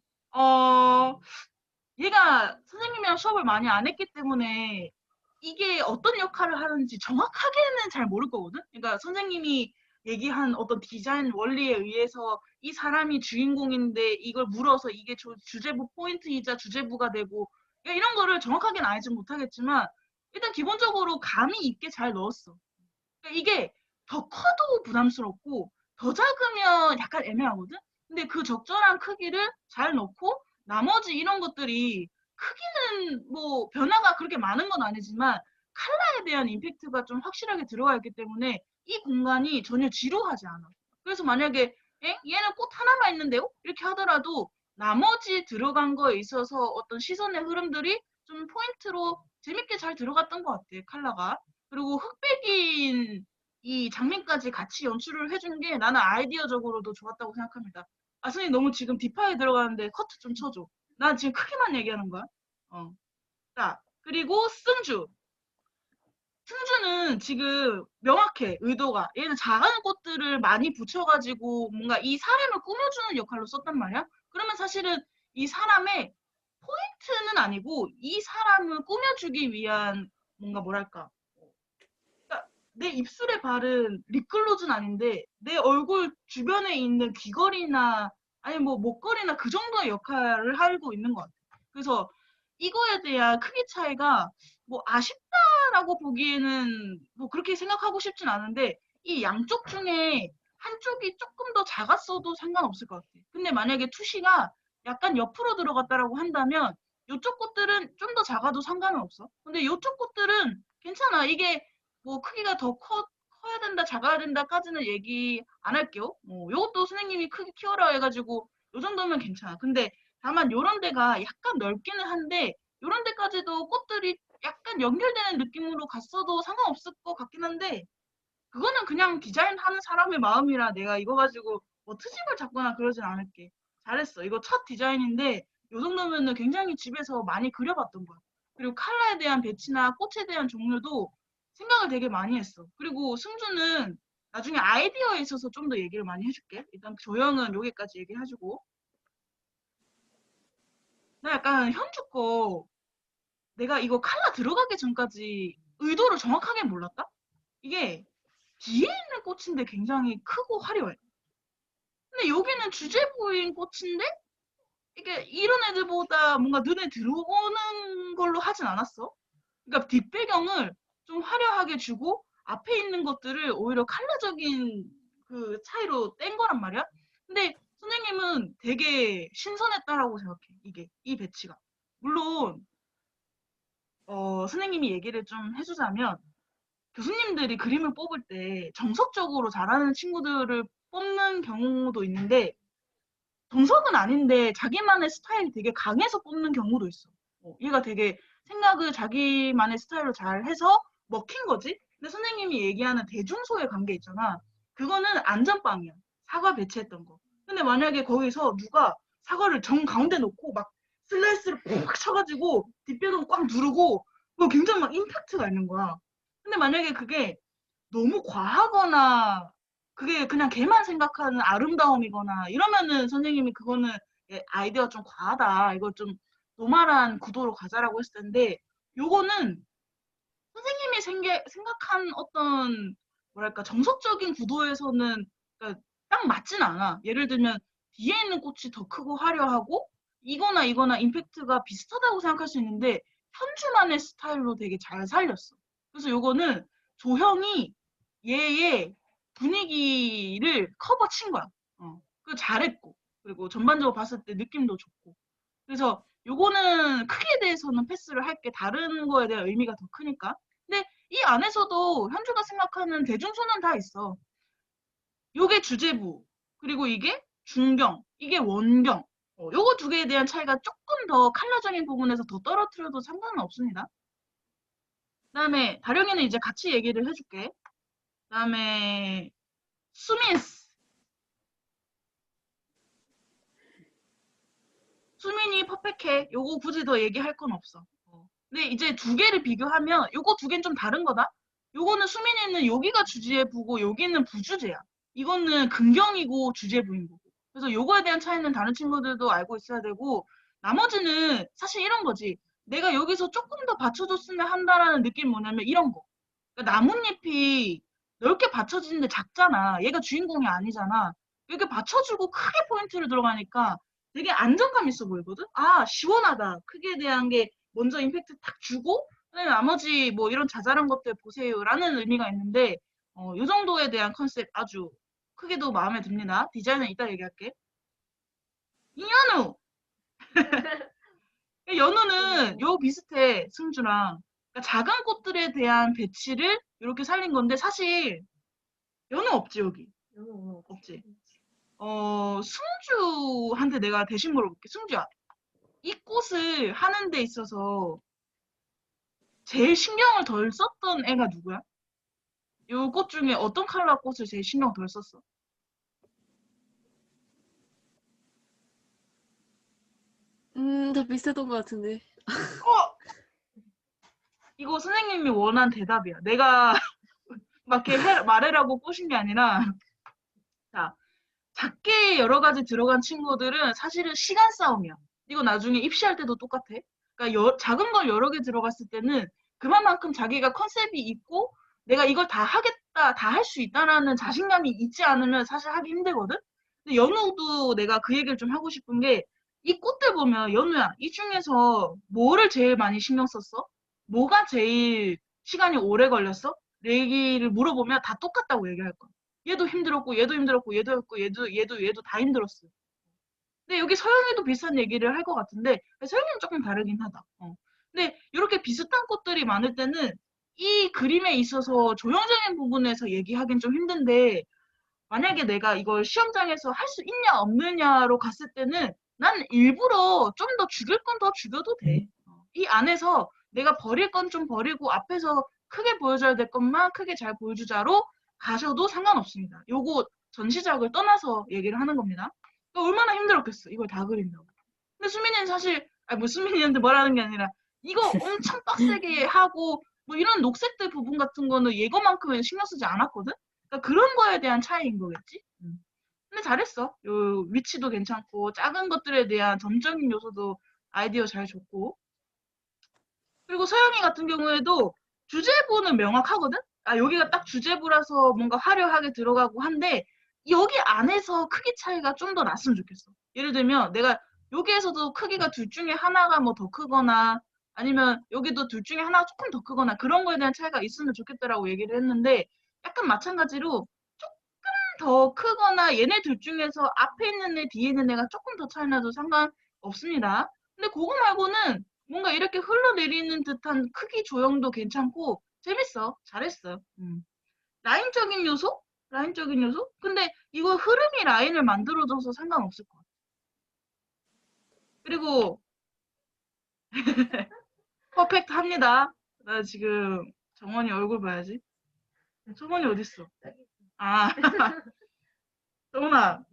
얘가 선생님이랑 수업을 많이 안 했기 때문에 이게 어떤 역할을 하는지 정확하게는 잘 모를 거거든? 그러니까 선생님이 얘기한 어떤 디자인 원리에 의해서 이 사람이 주인공인데 이걸 물어서 이게 주제부 포인트이자 주제부가 되고 그러니까 이런 거를 정확하게는 알지 못하겠지만 일단 기본적으로 감이 있게 잘 넣었어. 그러니까 이게 더 커도 부담스럽고 더 작으면 약간 애매하거든? 근데 그 적절한 크기를 잘 넣고 나머지 이런 것들이 크기는 뭐 변화가 그렇게 많은 건 아니지만 컬러에 대한 임팩트가 좀 확실하게 들어가 있기 때문에 이 공간이 전혀 지루하지 않아. 그래서 만약에 얘는 꽃 하나만 있는데요? 이렇게 하더라도 나머지 들어간 거에 있어서 어떤 시선의 흐름들이 좀 포인트로 재밌게 잘 들어갔던 것 같아, 컬러가. 그리고 흑백인 이 장면까지 같이 연출을 해준 게 나는 아이디어적으로도 좋았다고 생각합니다. 아, 선생님 너무 지금 딥하게 들어가는데 커트 좀 쳐줘. 난 지금 크게만 얘기하는 거야. 어. 자, 그리고 승주. 승주는 지금 명확해, 의도가. 얘는 작은 꽃들을 많이 붙여가지고 뭔가 이 사람을 꾸며주는 역할로 썼단 말이야. 그러면 사실은 이 사람의 포인트는 아니고 이 사람을 꾸며주기 위한 뭔가 뭐랄까. 그러니까 내 입술에 바른 립글로즈는 아닌데 내 얼굴 주변에 있는 귀걸이나 아니 뭐 목걸이나 그 정도의 역할을 하고 있는 것 같아. 그래서 이거에 대한 크기 차이가 뭐 아쉽다라고 보기에는 뭐 그렇게 생각하고 싶진 않은데 이 양쪽 중에 한쪽이 조금 더 작았어도 상관없을 것 같아. 근데 만약에 투시가 약간 옆으로 들어갔다라고 한다면 이쪽 꽃들은 좀 더 작아도 상관은 없어. 근데 이쪽 꽃들은 괜찮아. 이게 뭐 크기가 더 커야 된다, 작아야 된다까지는 얘기 안 할게요. 요것도 선생님이 크게 키워라 해가지고 요 정도면 괜찮아. 근데 다만 요런 데가 약간 넓기는 한데 요런 데까지도 꽃들이 약간 연결되는 느낌으로 갔어도 상관없을 것 같긴 한데 그거는 그냥 디자인하는 사람의 마음이라 내가 이거 가지고 뭐 트집을 잡거나 그러진 않을게. 잘했어. 이거 첫 디자인인데 요 정도면은 굉장히 집에서 많이 그려봤던 거야. 그리고 컬러에 대한 배치나 꽃에 대한 종류도 생각을 되게 많이 했어. 그리고 승주는 나중에 아이디어에 있어서 좀 더 얘기를 많이 해줄게. 일단 조형은 여기까지 얘기해주고. 나 약간 현주 거 내가 이거 컬러 들어가기 전까지 의도를 정확하게 몰랐다? 이게 뒤에 있는 꽃인데 굉장히 크고 화려해. 근데 여기는 주제부인 꽃인데 이게 이런 애들보다 뭔가 눈에 들어오는 걸로 하진 않았어. 그러니까 뒷배경을 좀 화려하게 주고 앞에 있는 것들을 오히려 컬러적인 그 차이로 뗀 거란 말이야. 근데 선생님은 되게 신선했다라고 생각해. 이게 이 배치가. 물론 선생님이 얘기를 좀 해주자면 교수님들이 그림을 뽑을 때 정석적으로 잘하는 친구들을 뽑는 경우도 있는데 정석은 아닌데 자기만의 스타일이 되게 강해서 뽑는 경우도 있어. 얘가 되게 생각을 자기만의 스타일로 잘 해서 먹힌 거지. 근데 선생님이 얘기하는 대중소의 관계 있잖아. 그거는 안전빵이야. 사과 배치했던 거. 근데 만약에 거기서 누가 사과를 정 가운데 놓고 막 슬라이스를 푹 쳐가지고 뒷배경 꽉 누르고 뭐 굉장히 막 임팩트가 있는 거야. 근데 만약에 그게 너무 과하거나 그게 그냥 걔만 생각하는 아름다움이거나 이러면은 선생님이 그거는 아이디어 좀 과하다. 이걸 좀 노멀한 구도로 가자라고 했을 텐데 요거는 선생님이 생각한 어떤 뭐랄까 정석적인 구도에서는 그러니까 딱 맞진 않아. 예를 들면 뒤에 있는 꽃이 더 크고 화려하고 이거나 이거나 임팩트가 비슷하다고 생각할 수 있는데 현주만의 스타일로 되게 잘 살렸어. 그래서 요거는 조형이 얘의 분위기를 커버 친 거야. 그 잘했고 그리고 전반적으로 봤을 때 느낌도 좋고. 그래서 요거는 크기에 대해서는 패스를 할게. 다른 거에 대한 의미가 더 크니까. 근데 이 안에서도 현주가 생각하는 대중소는 다 있어. 요게 주제부, 그리고 이게 중경, 이게 원경. 요거 두 개에 대한 차이가 조금 더 컬러적인 부분에서 더 떨어뜨려도 상관은 없습니다. 그다음에 다령이는 이제 같이 얘기를 해줄게. 그다음에 수민스. 수민이 퍼펙해. 요거 굳이 더 얘기할 건 없어. 근데 이제 두 개를 비교하면 요거 두 개는 좀 다른 거다. 요거는 수민이는 여기가 주제부고 여기는 부주제야. 이거는 긍경이고 주제부인 거고. 그래서 요거에 대한 차이는 다른 친구들도 알고 있어야 되고 나머지는 사실 이런 거지. 내가 여기서 조금 더 받쳐줬으면 한다라는 느낌이 뭐냐면 이런 거. 그러니까 나뭇잎이 넓게 받쳐지는데 작잖아. 얘가 주인공이 아니잖아. 이렇게 받쳐주고 크게 포인트를 들어가니까 되게 안정감 있어 보이거든? 아, 시원하다. 크기에 대한 게 먼저 임팩트 탁 주고, 그다음에 나머지 뭐 이런 자잘한 것들 보세요라는 의미가 있는데, 요 정도에 대한 컨셉 아주 크게도 마음에 듭니다. 디자인은 이따 얘기할게. 이현우! 연우는 요 비슷해, 승주랑. 그러니까 작은 꽃들에 대한 배치를 이렇게 살린 건데, 사실 연우 없지, 여기. 없지. 승주한테 내가 대신 물어볼게. 승주야, 이 꽃을 하는 데 있어서 제일 신경을 덜 썼던 애가 누구야? 요 꽃 중에 어떤 컬러 꽃을 제일 신경 덜 썼어? 다 비슷했던 것 같은데. 어! 이거 선생님이 원한 대답이야. 내가 막 이렇게 말해라고 꼬신 게 아니라, 자, 작게 여러 가지 들어간 친구들은 사실은 시간 싸움이야. 이거 나중에 입시할 때도 똑같아. 그러니까 작은 걸 여러 개 들어갔을 때는 그만큼 자기가 컨셉이 있고 내가 이걸 다 하겠다, 다 할 수 있다라는 자신감이 있지 않으면 사실 하기 힘들거든? 근데 연우도 내가 그 얘기를 좀 하고 싶은 게 이 꽃들 보면 연우야, 이 중에서 뭐를 제일 많이 신경 썼어? 뭐가 제일 시간이 오래 걸렸어? 내 얘기를 물어보면 다 똑같다고 얘기할 거야. 얘도 힘들었고 얘도 힘들었고 얘도 했고 얘도 다 힘들었어. 근데 여기 서영이도 비슷한 얘기를 할 것 같은데 서영이는 조금 다르긴 하다. 근데 이렇게 비슷한 꽃들이 많을 때는 이 그림에 있어서 조형적인 부분에서 얘기하긴 좀 힘든데 만약에 내가 이걸 시험장에서 할 수 있냐 없느냐로 갔을 때는 난 일부러 좀 더 죽일 건 더 죽여도 돼. 이 안에서 내가 버릴 건 좀 버리고 앞에서 크게 보여줘야 될 것만 크게 잘 보여주자로 가셔도 상관없습니다. 요거 전시작을 떠나서 얘기를 하는 겁니다. 얼마나 힘들었겠어. 이걸 다 그린다고. 근데 수민이는 사실, 아니 뭐 수민이한테 뭐라는 게 아니라 이거 엄청 빡세게 하고 뭐 이런 녹색들 부분 같은 거는 예거만큼은 신경 쓰지 않았거든? 그러니까 그런 거에 대한 차이인 거겠지? 근데 잘했어. 요 위치도 괜찮고 작은 것들에 대한 점적인 요소도 아이디어 잘 줬고 그리고 서영이 같은 경우에도 주제부는 명확하거든? 아 여기가 딱 주제부라서 뭔가 화려하게 들어가고 한데 여기 안에서 크기 차이가 좀 더 났으면 좋겠어. 예를 들면 내가 여기에서도 크기가 둘 중에 하나가 뭐 더 크거나 아니면 여기도 둘 중에 하나가 조금 더 크거나 그런 거에 대한 차이가 있으면 좋겠다라고 얘기를 했는데 약간 마찬가지로 더 크거나 얘네 둘 중에서 앞에 있는 애, 뒤에 있는 애가 조금 더 차이 나도 상관없습니다. 근데 그거 말고는 뭔가 이렇게 흘러내리는 듯한 크기 조형도 괜찮고 재밌어. 잘했어. 라인적인 요소? 라인적인 요소? 근데 이거 흐름이 라인을 만들어줘서 상관없을 것 같아. 그리고 퍼펙트 합니다. 나 지금 정원이 얼굴 봐야지. 정원이 어딨어? 아, 정원아.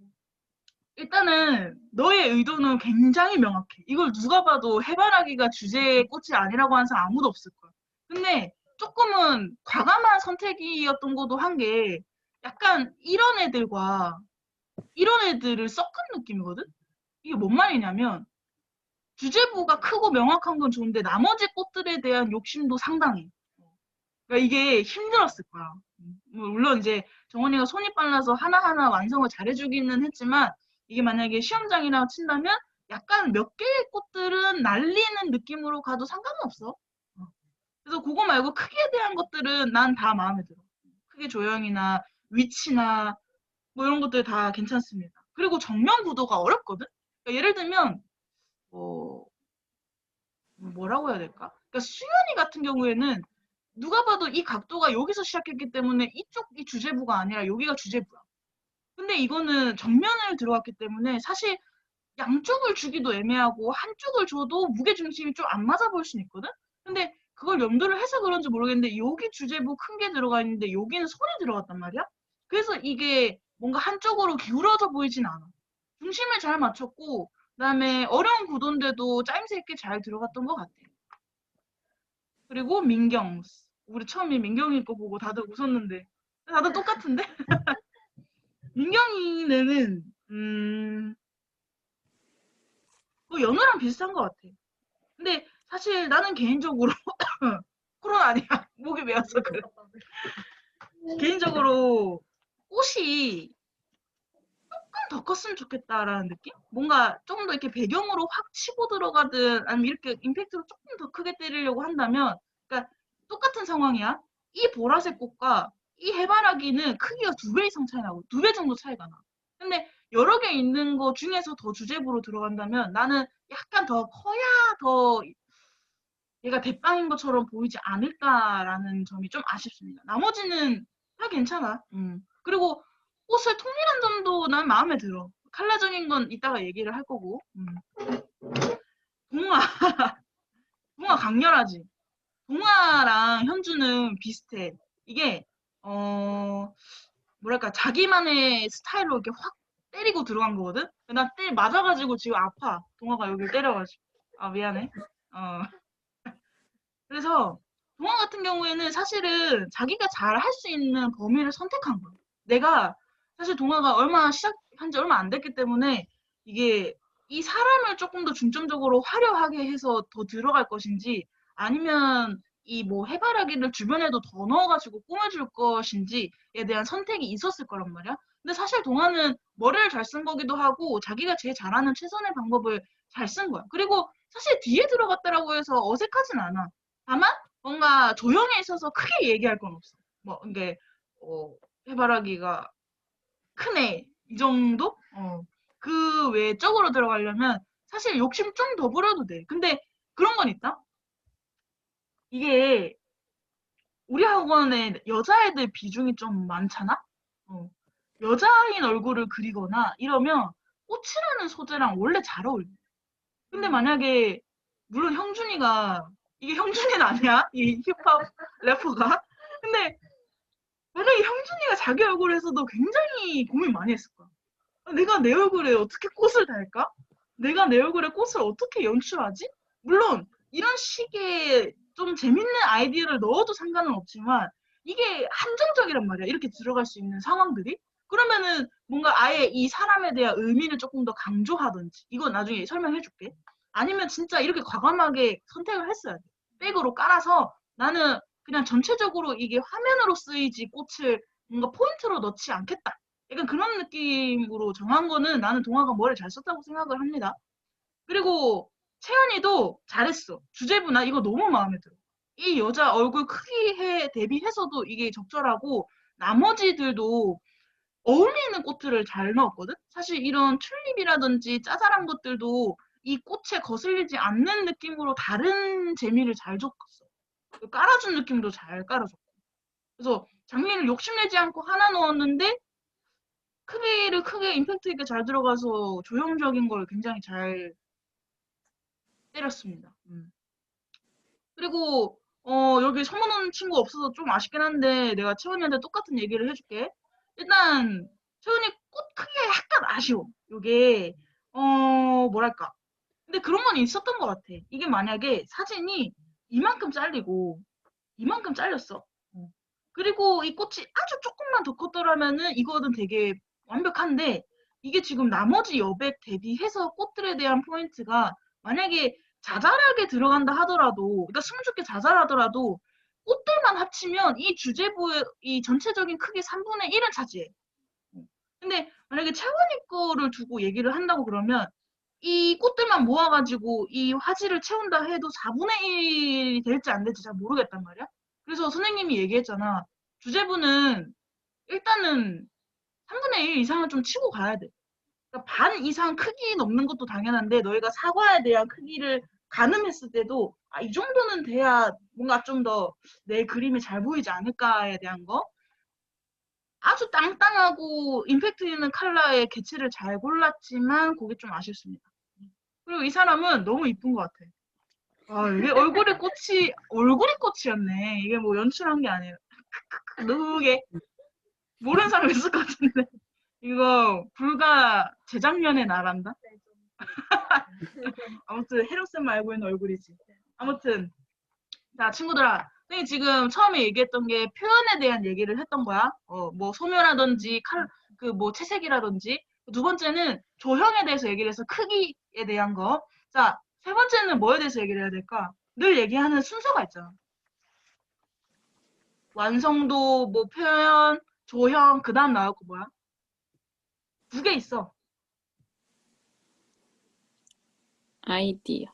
일단은 너의 의도는 굉장히 명확해. 이걸 누가 봐도 해바라기가 주제의 꽃이 아니라고 하는 사람 아무도 없을 거야. 근데 조금은 과감한 선택이었던 것도 한 게 약간 이런 애들을 섞은 느낌이거든? 이게 뭔 말이냐면 주제부가 크고 명확한 건 좋은데 나머지 꽃들에 대한 욕심도 상당해. 그러니까 이게 힘들었을 거야. 물론 이제 정원이가 손이 빨라서 하나하나 완성을 잘해주기는 했지만 이게 만약에 시험장이라고 친다면 약간 몇 개의 꽃들은 날리는 느낌으로 가도 상관은 없어. 그래서 그거 말고 크기에 대한 것들은 난 다 마음에 들어. 크기 조형이나 위치나 뭐 이런 것들 다 괜찮습니다. 그리고 정면 구도가 어렵거든? 그러니까 예를 들면 뭐 뭐라고 해야 될까? 그러니까 수연이 같은 경우에는 누가 봐도 이 각도가 여기서 시작했기 때문에 이쪽이 주제부가 아니라 여기가 주제부야. 근데 이거는 정면을 들어갔기 때문에 사실 양쪽을 주기도 애매하고 한쪽을 줘도 무게중심이 좀 안 맞아 보일 수는 있거든? 근데 그걸 염두를 해서 그런지 모르겠는데 여기 주제부 큰 게 들어가 있는데 여기는 손이 들어갔단 말이야? 그래서 이게 뭔가 한쪽으로 기울어져 보이진 않아. 중심을 잘 맞췄고 그다음에 어려운 구도인데도 짜임새 있게 잘 들어갔던 것 같아. 그리고 민경. 우리 처음에 민경이 거 보고 다들 웃었는데 다들 똑같은데? 민경이는 뭐 연우랑 비슷한 것 같아. 근데 사실 나는 개인적으로 코로나 아니야. 목이 메어서 그래. 개인적으로 꽃이 조금 더 컸으면 좋겠다라는 느낌? 뭔가 조금 더 이렇게 배경으로 확 치고 들어가든 아니면 이렇게 임팩트로 조금 더 크게 때리려고 한다면 그러니까 똑같은 상황이야. 이 보라색 꽃과 이 해바라기는 크기가 2배 이상 차이 나고 2배 정도 차이가 나. 근데 여러 개 있는 거 중에서 더 주제부로 들어간다면 나는 약간 더 커야 더 얘가 대빵인 것처럼 보이지 않을까라는 점이 좀 아쉽습니다. 나머지는 다 괜찮아. 그리고 옷을 통일한 점도 난 마음에 들어. 컬러적인 건 이따가 얘기를 할 거고. 동화, 동화 강렬하지. 동화랑 현주는 비슷해. 이게 뭐랄까 자기만의 스타일로 이렇게 확 때리고 들어간 거거든. 나 맞아가지고 지금 아파. 동화가 여기를 때려가지고. 아 미안해. 어. 그래서 동화 같은 경우에는 사실은 자기가 잘 할 수 있는 범위를 선택한 거야. 내가 사실 동화가 시작한 지 얼마 안 됐기 때문에 이게 이 사람을 조금 더 중점적으로 화려하게 해서 더 들어갈 것인지 아니면 이 뭐 해바라기를 주변에도 더 넣어가지고 꾸며줄 것인지에 대한 선택이 있었을 거란 말이야. 근데 사실 동화는 머리를 잘 쓴 거기도 하고 자기가 제일 잘하는 최선의 방법을 잘 쓴 거야. 그리고 사실 뒤에 들어갔다라고 해서 어색하진 않아. 다만 뭔가 조형에 있어서 크게 얘기할 건 없어. 뭐 이게 해바라기가 크네 이 정도? 그 외적으로 들어가려면 사실 욕심 좀 더 부려도 돼. 근데 그런 건 있다. 이게 우리 학원에 여자애들 비중이 좀 많잖아? 어. 여자인 얼굴을 그리거나 이러면 꽃이라는 소재랑 원래 잘 어울려. 근데 만약에 물론 형준이가 이게 형준이는 아니야? 이 힙합 래퍼가? 근데 만약에 형준이가 자기 얼굴에서도 굉장히 고민 많이 했을 거야. 내가 내 얼굴에 어떻게 꽃을 달까? 내가 내 얼굴에 꽃을 어떻게 연출하지? 물론 이런 식의 좀 재밌는 아이디어를 넣어도 상관은 없지만 이게 한정적이란 말이야. 이렇게 들어갈 수 있는 상황들이. 그러면은 뭔가 아예 이 사람에 대한 의미를 조금 더 강조하든지 이건 나중에 설명해 줄게. 아니면 진짜 이렇게 과감하게 선택을 했어야 돼. 백으로 깔아서 나는 그냥 전체적으로 이게 화면으로 쓰이지 꽃을 뭔가 포인트로 넣지 않겠다. 약간 그런 느낌으로 정한 거는 나는 동화가 머리를 잘 썼다고 생각을 합니다. 그리고 채연이도 잘했어. 주제부 나 이거 너무 마음에 들어. 이 여자 얼굴 크기에 대비해서도 이게 적절하고 나머지들도 어울리는 꽃들을 잘 넣었거든? 사실 이런 튤립이라든지 짜잘한 것들도 이 꽃에 거슬리지 않는 느낌으로 다른 재미를 잘 줬어. 깔아준 느낌도 잘 깔아줬고. 그래서 장미를 욕심내지 않고 하나 넣었는데 크기를 크게 임팩트 있게 잘 들어가서 조형적인 걸 굉장히 잘 때렸습니다. 그리고 여기 소문온 친구 없어서 좀 아쉽긴 한데 내가 채원이한테 똑같은 얘기를 해줄게. 일단 채원이 꽃 크기가 약간 아쉬워. 요게 뭐랄까. 근데 그런 건 있었던 것 같아. 이게 만약에 사진이 이만큼 잘리고 이만큼 잘렸어. 그리고 이 꽃이 아주 조금만 더 컸더라면은 이거는 되게 완벽한데 이게 지금 나머지 여백 대비해서 꽃들에 대한 포인트가 만약에 자잘하게 들어간다 하더라도 그러니까 숨 죽게 자잘하더라도 꽃들만 합치면 이 주제부의 이 전체적인 크기 3분의 1을 차지해. 근데 만약에 채원이 거를 두고 얘기를 한다고 그러면 이 꽃들만 모아가지고 이 화지를 채운다 해도 4분의 1이 될지 안 될지 잘 모르겠단 말이야. 그래서 선생님이 얘기했잖아. 주제부는 일단은 3분의 1 이상은 좀 치고 가야 돼. 그러니까 반 이상 크기 넘는 것도 당연한데 너희가 사과에 대한 크기를 가늠했을 때도 아, 이 정도는 돼야 뭔가 좀 더 내 그림이 잘 보이지 않을까에 대한 거. 아주 땅땅하고 임팩트 있는 컬러의 개체를 잘 골랐지만 그게 좀 아쉽습니다. 그리고 이 사람은 너무 이쁜 것 같아. 아, 이게 얼굴이 꽃이었네. 이게 뭐 연출한 게 아니에요. 누게 모르는 사람 있을 것 같은데. 이거 불과 재작년에 나란다? 아무튼 헤로쌤 알고 있는 얼굴이지. 아무튼 자 친구들아, 선생님 지금 처음에 얘기했던 게 표현에 대한 얘기를 했던 거야. 뭐 소묘라든지 그 뭐 채색이라든지. 두 번째는 조형에 대해서 얘기를 해서 크기에 대한 거. 자, 세 번째는 뭐에 대해서 얘기를 해야 될까? 늘 얘기하는 순서가 있잖아. 완성도, 뭐 표현, 조형, 그 다음 나올 거 뭐야? 두 개 있어. 아이디어.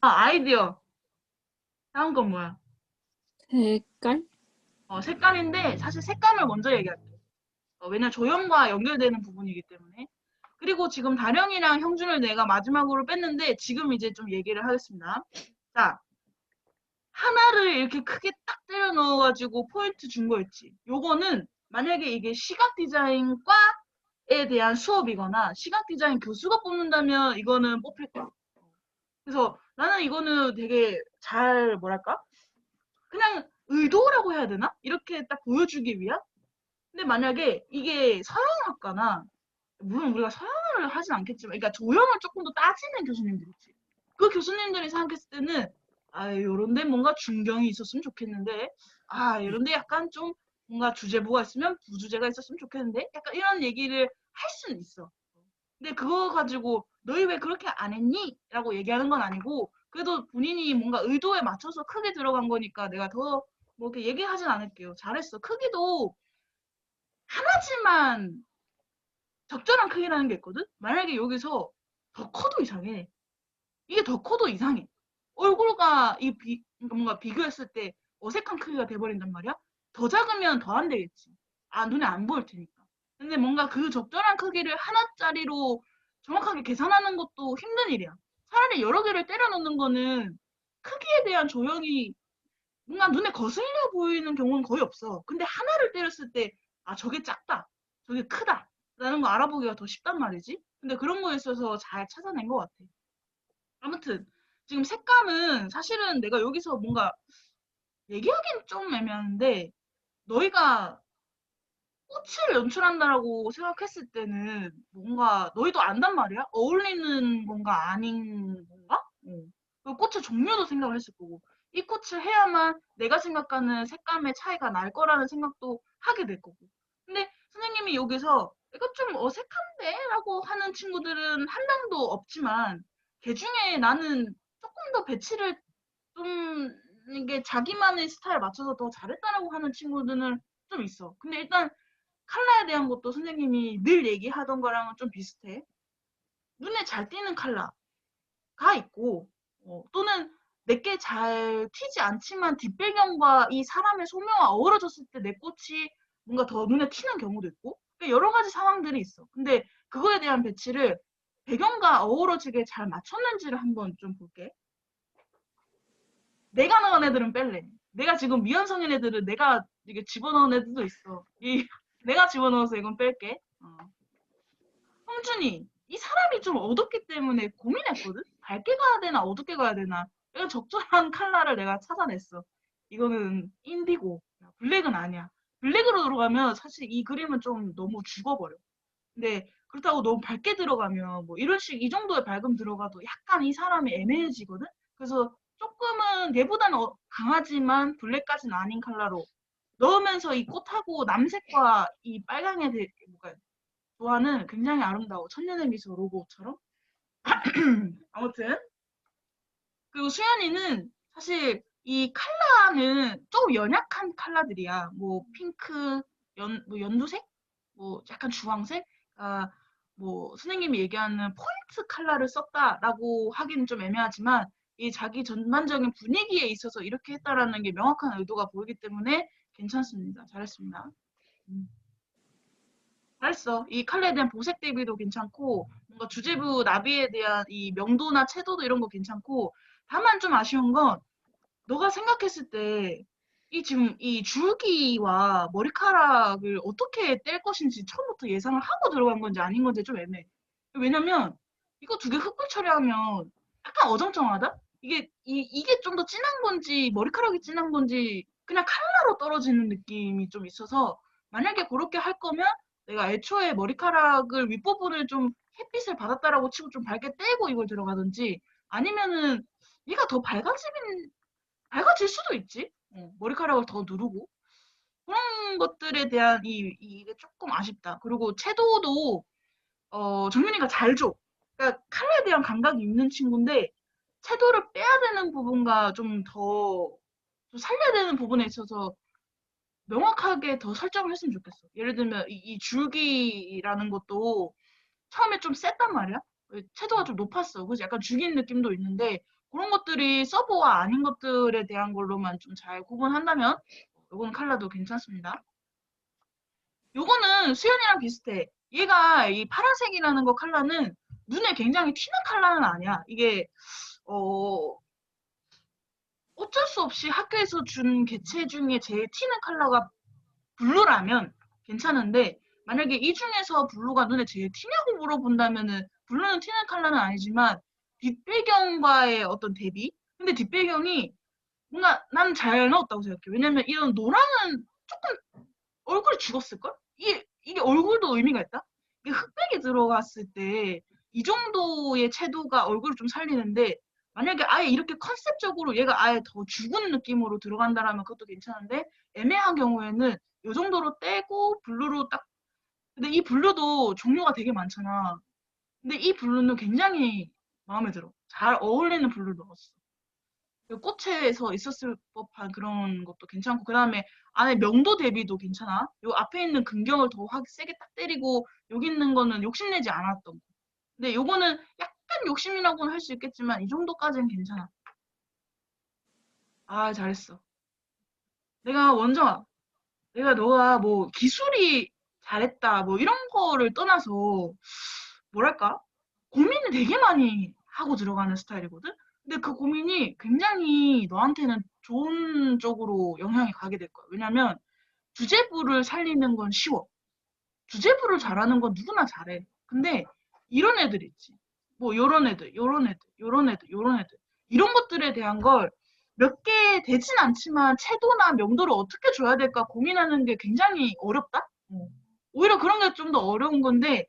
아, 아이디어. 다음 건 뭐야? 색깔? 색깔인데 사실 색감을 먼저 얘기할게. 왜냐면 조형과 연결되는 부분이기 때문에. 그리고 지금 다령이랑 형준을 내가 마지막으로 뺐는데 지금 이제 좀 얘기를 하겠습니다. 자, 하나를 이렇게 크게 딱 때려 넣어가지고 포인트 준 거 있지. 요거는 만약에 이게 시각 디자인과에 대한 수업이거나 시각 디자인 교수가 뽑는다면 이거는 뽑힐 거야. 그래서 나는 이거는 되게 잘 뭐랄까? 그냥 의도라고 해야 되나? 이렇게 딱 보여주기 위한? 근데 만약에 이게 서양학과나 물론 우리가 서양을 하진 않겠지만, 그러니까 조형을 조금 더 따지는 교수님들 있지. 그 교수님들이 생각했을 때는, 아, 요런데 뭔가 중경이 있었으면 좋겠는데, 아, 요런데 약간 좀 뭔가 주제부가 있으면 부주제가 있었으면 좋겠는데, 약간 이런 얘기를 할 수는 있어. 근데 그거 가지고 너희 왜 그렇게 안 했니? 라고 얘기하는 건 아니고, 그래도 본인이 뭔가 의도에 맞춰서 크게 들어간 거니까 내가 더 뭐 이렇게 얘기하진 않을게요. 잘했어. 크기도 하나지만 적절한 크기라는 게 있거든? 만약에 여기서 더 커도 이상해. 이게 더 커도 이상해. 얼굴과 그러니까 뭔가 비교했을 때 어색한 크기가 돼버린단 말이야? 더 작으면 더 안 되겠지. 아, 눈에 안 보일 테니까. 근데 뭔가 그 적절한 크기를 하나짜리로 정확하게 계산하는 것도 힘든 일이야. 차라리 여러 개를 때려 넣는 거는 크기에 대한 조형이 뭔가 눈에 거슬려 보이는 경우는 거의 없어. 근데 하나를 때렸을 때, 아, 저게 작다. 저게 크다. 라는 거 알아보기가 더 쉽단 말이지. 근데 그런 거에 있어서 잘 찾아낸 것 같아. 아무튼, 지금 색감은 사실은 내가 여기서 뭔가 얘기하기는 좀 애매한데, 너희가 꽃을 연출한다라고 생각했을 때는 뭔가 너희도 안단 말이야? 어울리는 건가 아닌 건가? 그 꽃의 종류도 생각을 했을 거고 이 꽃을 해야만 내가 생각하는 색감의 차이가 날 거라는 생각도 하게 될 거고 근데 선생님이 여기서 이거 좀 어색한데? 라고 하는 친구들은 한 명도 없지만 걔 중에 나는 조금 더 배치를 좀 이게 자기만의 스타일 맞춰서 더 잘했다라고 하는 친구들은 좀 있어. 근데 일단 컬러에 대한 것도 선생님이 늘 얘기하던 거랑은 좀 비슷해. 눈에 잘 띄는 컬러가 있고, 또는 내게 잘 튀지 않지만 뒷배경과 이 사람의 소묘가 어우러졌을 때 내 꽃이 뭔가 더 눈에 튀는 경우도 있고, 그러니까 여러 가지 상황들이 있어. 근데 그거에 대한 배치를 배경과 어우러지게 잘 맞췄는지를 한번 좀 볼게. 내가 넣은 애들은 뺄래. 내가 지금 미완성인 애들은 내가 이게 집어넣은 애들도 있어. 내가 집어넣어서 이건 뺄게. 형준이, 이 사람이 좀 어둡기 때문에 고민했거든? 밝게 가야 되나, 어둡게 가야 되나. 이런 적절한 컬러를 내가 찾아냈어. 이거는 인디고, 블랙은 아니야. 블랙으로 들어가면 사실 이 그림은 좀 너무 죽어버려. 근데 그렇다고 너무 밝게 들어가면 뭐 이런 이 정도의 밝음 들어가도 약간 이 사람이 애매해지거든? 그래서 조금은 얘보다는 강하지만 블랙까지는 아닌 컬러로 넣으면서 이 꽃하고 남색과 이 빨강의 뭐가 조화는 굉장히 아름다워. 천년의 미소 로고처럼. 아무튼 그리고 수연이는 사실 이 컬러는 좀 연약한 컬러들이야. 뭐 핑크, 뭐 연두색, 뭐 약간 주황색. 아, 뭐 선생님이 얘기하는 포인트 컬러를 썼다라고 하기는 좀 애매하지만 이 자기 전반적인 분위기에 있어서 이렇게 했다라는 게 명확한 의도가 보이기 때문에 괜찮습니다. 잘했습니다. 음. 잘했어. 이 컬러에 대한 보색 대비도 괜찮고 뭔가 주제부 나비에 대한 이 명도나 채도도 이런 거 괜찮고 다만 좀 아쉬운 건 너가 생각했을 때 이 지금 이 줄기와 머리카락을 어떻게 뗄 것인지 처음부터 예상을 하고 들어간 건지 아닌 건지 좀 애매해. 왜냐면 이거 두 개 흑불 처리하면 약간 어정쩡하다? 이게 좀 더 진한 건지 머리카락이 진한 건지 그냥 칼라로 떨어지는 느낌이 좀 있어서 만약에 그렇게 할 거면 내가 애초에 머리카락을 윗부분을 좀 햇빛을 받았다라고 치고 좀 밝게 떼고 이걸 들어가든지 아니면은 얘가 더 밝아질 수도 있지. 머리카락을 더 누르고. 그런 것들에 대한 이게 조금 아쉽다. 그리고 채도도, 정윤이가 잘 줘. 그러니까 칼라에 대한 감각이 있는 친구인데, 채도를 빼야 되는 부분과 좀 살려야 되는 부분에 있어서 명확하게 더 설정을 했으면 좋겠어. 예를 들면, 이 줄기라는 것도 처음에 좀 셌단 말이야. 채도가 좀 높았어. 그래서 약간 죽이는 느낌도 있는데 그런 것들이 서브와 아닌 것들에 대한 걸로만 좀 잘 구분한다면 요거는 컬러도 괜찮습니다. 요거는 수연이랑 비슷해. 얘가 이 파란색이라는 거 컬러는 눈에 굉장히 튀는 컬러는 아니야. 이게 어 어쩔 수 없이 학교에서 준 개체 중에 제일 튀는 컬러가 블루라면 괜찮은데 만약에 이 중에서 블루가 눈에 제일 튀냐고 물어본다면은 블루는 튀는 컬러는 아니지만 뒷배경과의 어떤 대비? 근데 뒷배경이 뭔가 난 잘 넣었다고 생각해. 왜냐면 이런 노랑은 조금 얼굴이 죽었을걸? 이게 얼굴도 의미가 있다? 이게 흑백이 들어갔을 때 이 정도의 채도가 얼굴을 좀 살리는데 만약에 아예 이렇게 컨셉적으로 얘가 아예 더 죽은 느낌으로 들어간다라면 그것도 괜찮은데 애매한 경우에는 이 정도로 떼고 블루로 딱 근데 이 블루도 종류가 되게 많잖아. 근데 이 블루는 굉장히 마음에 들어. 잘 어울리는 블루를 넣었어. 그 꽃에서 있었을 법한 그런 것도 괜찮고 그다음에 안에 명도 대비도 괜찮아. 요 앞에 있는 근경을 더 확 세게 딱 때리고 여기 있는 거는 욕심내지 않았던 거. 근데 요거는 약간 욕심이라고는 할 수 있겠지만 이 정도까지는 괜찮아. 아, 잘했어. 내가 원정아, 내가 너가 뭐 기술이 잘했다 뭐 이런 거를 떠나서 뭐랄까? 고민을 되게 많이 하고 들어가는 스타일이거든? 근데 그 고민이 굉장히 너한테는 좋은 쪽으로 영향이 가게 될 거야. 왜냐면 주제부를 살리는 건 쉬워. 주제부를 잘하는 건 누구나 잘해. 근데 이런 애들 있지. 뭐 요런 애들, 요런 애들, 요런 애들, 요런 애들. 이런 것들에 대한 걸 몇 개 되진 않지만 채도나 명도를 어떻게 줘야 될까 고민하는 게 굉장히 어렵다? 오히려 그런 게 좀 더 어려운 건데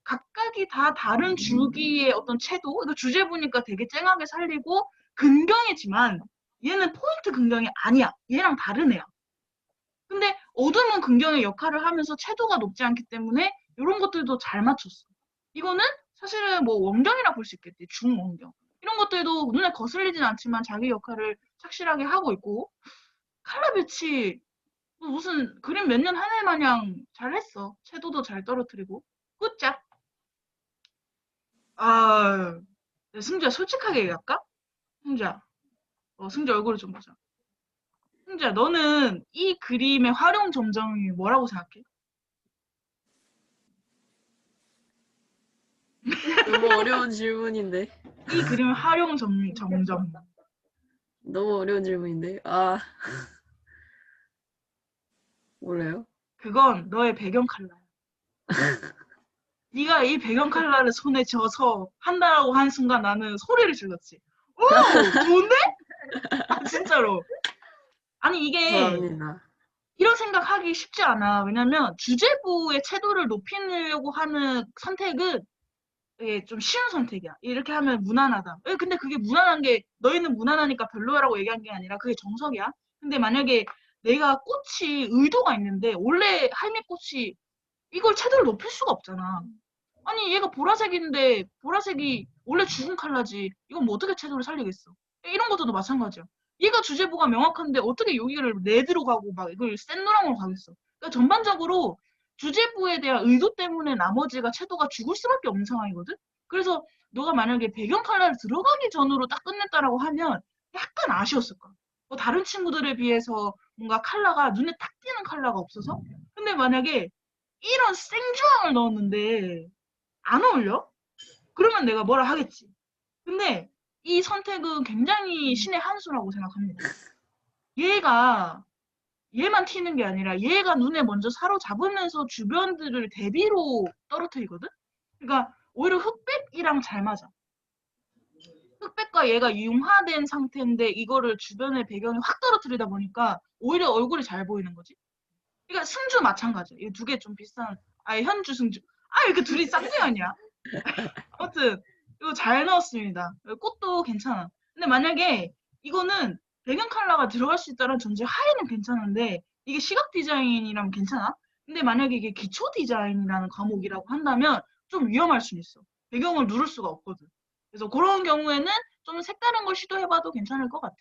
각각이 다 다른 주기의 어떤 채도, 이거 주제부니까 되게 쨍하게 살리고 근경이지만 얘는 포인트 근경이 아니야. 얘랑 다른 애야. 근데 어둠은 긍정의 역할을 하면서 채도가 높지 않기 때문에 이런 것들도 잘 맞췄어. 이거는 사실은 뭐 원경이라 볼 수 있겠지. 중원경. 이런 것들도 눈에 거슬리진 않지만 자기 역할을 착실하게 하고 있고 칼라 배치 뭐 무슨 그림 몇 년 한 해 마냥 잘했어. 채도도 잘 떨어뜨리고. 굿잡. 아, 승주야 솔직하게 얘기할까? 승주야, 승주 얼굴을 좀 보자. 승주야, 너는 이 그림의 활용 점정이 뭐라고 생각해? 너무 어려운 질문인데. 이 그림의 활용 정점. 너무 어려운 질문인데. 아, 몰라요? 그건 너의 배경 컬러야. 네가 이 배경 컬러를 손에 쥐어서 한다고 한 순간 나는 소리를 질렀지. 오! 좋은데? 아, 진짜로. 아니, 이게 감사합니다. 이런 생각하기 쉽지 않아. 왜냐면 주제부의 채도를 높이려고 하는 선택은 예, 좀 쉬운 선택이야. 이렇게 하면 무난하다. 예, 근데 그게 무난한 게 너희는 무난하니까 별로라고 얘기한 게 아니라 그게 정석이야. 근데 만약에 내가 꽃이 의도가 있는데 원래 할미꽃이 이걸 채도를 높일 수가 없잖아. 아니 얘가 보라색인데 보라색이 원래 죽은 컬러지. 이건 뭐 어떻게 채도를 살리겠어. 이런 것도 마찬가지야. 얘가 주제부가 명확한데 어떻게 여기를 레드로 가고 막 이걸 센 노랑으로 가겠어. 그러니까 전반적으로 주제부에 대한 의도 때문에 나머지가 채도가 죽을 수밖에 없는 상황이거든. 그래서 너가 만약에 배경 컬러를 들어가기 전으로 딱 끝냈다라고 하면 약간 아쉬웠을 거야. 뭐 다른 친구들에 비해서 뭔가 컬러가 눈에 딱 띄는 컬러가 없어서. 근데 만약에 이런 생주황을 넣었는데 안 어울려? 그러면 내가 뭐라 하겠지. 근데 이 선택은 굉장히 신의 한 수라고 생각합니다. 얘가 얘만 튀는 게 아니라 얘가 눈에 먼저 사로잡으면서 주변들을 대비로 떨어뜨리거든? 그러니까 오히려 흑백이랑 잘 맞아. 흑백과 얘가 융화된 상태인데 이거를 주변의 배경에 확 떨어뜨리다 보니까 오히려 얼굴이 잘 보이는 거지. 그러니까 승주 마찬가지야. 이 두 개 좀 비슷한. 아예 현주 승주. 아 이렇게 둘이 쌍둥이냐? 아무튼 이거 잘 넣었습니다. 꽃도 괜찮아. 근데 만약에 이거는 배경 컬러가 들어갈 수 있다는 전제 하에는 괜찮은데 이게 시각 디자인이라면 괜찮아? 근데 만약에 이게 기초 디자인이라는 과목이라고 한다면 좀 위험할 수 있어. 배경을 누를 수가 없거든. 그래서 그런 경우에는 좀 색다른 걸 시도해봐도 괜찮을 것 같아.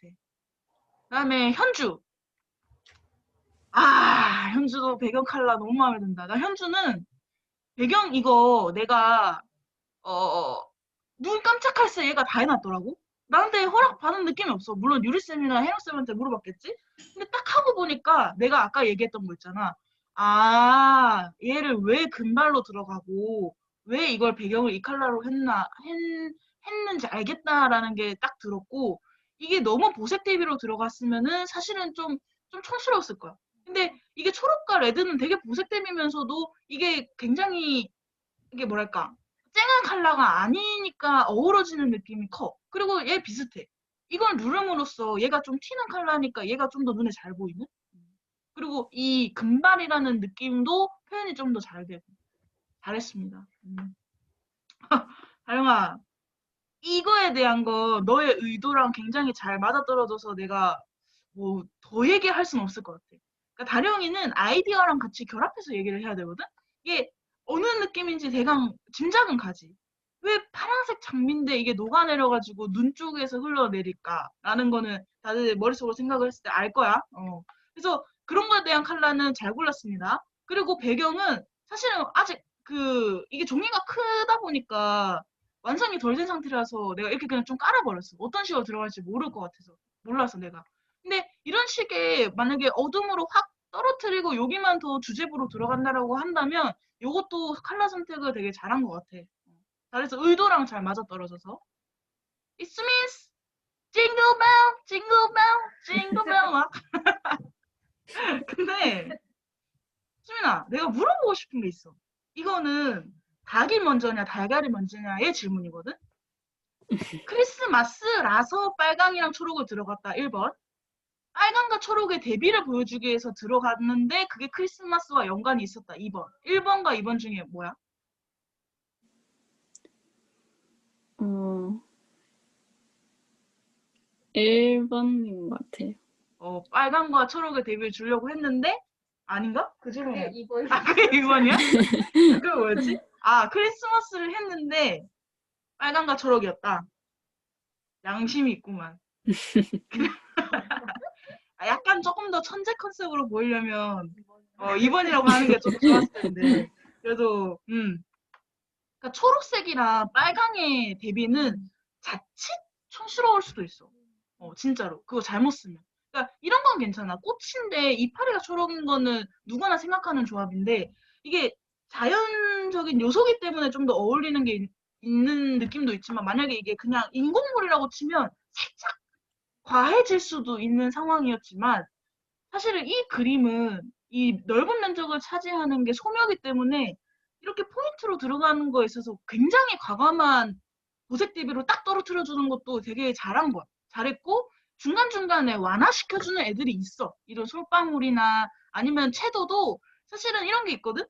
그다음에 현주. 아 현주도 배경 컬러 너무 마음에 든다. 나 현주는 배경 이거 내가 눈 깜짝할 새 얘가 다 해놨더라고. 나한테 허락 받은 느낌이 없어. 물론 유리쌤이나 혜영쌤한테 물어봤겠지? 근데 딱 하고 보니까 내가 아까 얘기했던 거 있잖아. 아, 얘를 왜 금발로 들어가고, 왜 이걸 배경을 이 컬러로 했는지 알겠다라는 게 딱 들었고, 이게 너무 보색 대비로 들어갔으면은 사실은 좀 촌스러웠을 거야. 근데 이게 초록과 레드는 되게 보색 대비면서도 이게 굉장히 이게 뭐랄까 쨍한 컬러가 아니니까 어우러지는 느낌이 커. 그리고 얘 비슷해. 이걸 누름으로써 얘가 좀 튀는 컬러니까 얘가 좀 더 눈에 잘 보이는? 그리고 이 금발이라는 느낌도 표현이 좀 더 잘 되고. 잘했습니다. 다영아, 이거에 대한 거 너의 의도랑 굉장히 잘 맞아떨어져서 내가 뭐 더 얘기할 수는 없을 것 같아. 그러니까 다령이는 아이디어랑 같이 결합해서 얘기를 해야 되거든? 이게 어느 느낌인지 대강 짐작은 가지. 왜 파란색 장미인데 이게 녹아내려가지고 눈 쪽에서 흘러내릴까라는 거는 다들 머릿속으로 생각을 했을 때 알 거야. 그래서 그런 거에 대한 컬러는 잘 골랐습니다. 그리고 배경은 사실은 아직 이게 종이가 크다 보니까 완성이 덜 된 상태라서 내가 이렇게 그냥 좀 깔아버렸어. 어떤 식으로 들어갈지 모를 것 같아서. 몰라서 내가. 근데 이런 식의 만약에 어둠으로 확 떨어뜨리고 여기만 더 주제부로 들어간다라고 한다면 이것도 컬러 선택을 되게 잘한 것 같아. 잘해서 의도랑 잘 맞아떨어져서. It means jingle bell, jingle bell, jingle bell 막. 근데 수민아, 내가 물어보고 싶은 게 있어. 이거는 닭이 먼저냐 달걀이 먼저냐의 질문이거든. 크리스마스라서 빨강이랑 초록을 들어갔다 1번. 빨강과 초록의 대비를 보여주기 위해서 들어갔는데 그게 크리스마스와 연관이 있었다 2번. 1번과 2번 중에 뭐야? 1번인 것 같아요. 빨강과 초록의 대비를 주려고 했는데 아닌가? 그 질문이야. 네, 이번. 아, 그게 2번이야? 그게 뭐였지? 아, 크리스마스를 했는데 빨강과 초록이었다. 양심이 있구만. 약간 조금 더 천재 컨셉으로 보이려면 2번이라고 하는 게 좀 좋았을 텐데. 그래도 그러니까 초록색이랑 빨강의 대비는 자칫 촌스러울 수도 있어. 진짜로. 그거 잘못 쓰면. 그러니까 이런 건 괜찮아. 꽃인데 이파리가 초록인 거는 누구나 생각하는 조합인데 이게 자연적인 요소기 때문에 좀 더 어울리는 게 있는 느낌도 있지만 만약에 이게 그냥 인공물이라고 치면 살짝 과해질 수도 있는 상황이었지만 사실은 이 그림은 이 넓은 면적을 차지하는 게 소묘이기 때문에 이렇게 포인트로 들어가는 거에 있어서 굉장히 과감한 보색 대비로 딱 떨어뜨려 주는 것도 되게 잘한 거야. 잘했고 중간중간에 완화시켜주는 애들이 있어. 이런 솔방울이나 아니면 채도도 사실은 이런 게 있거든?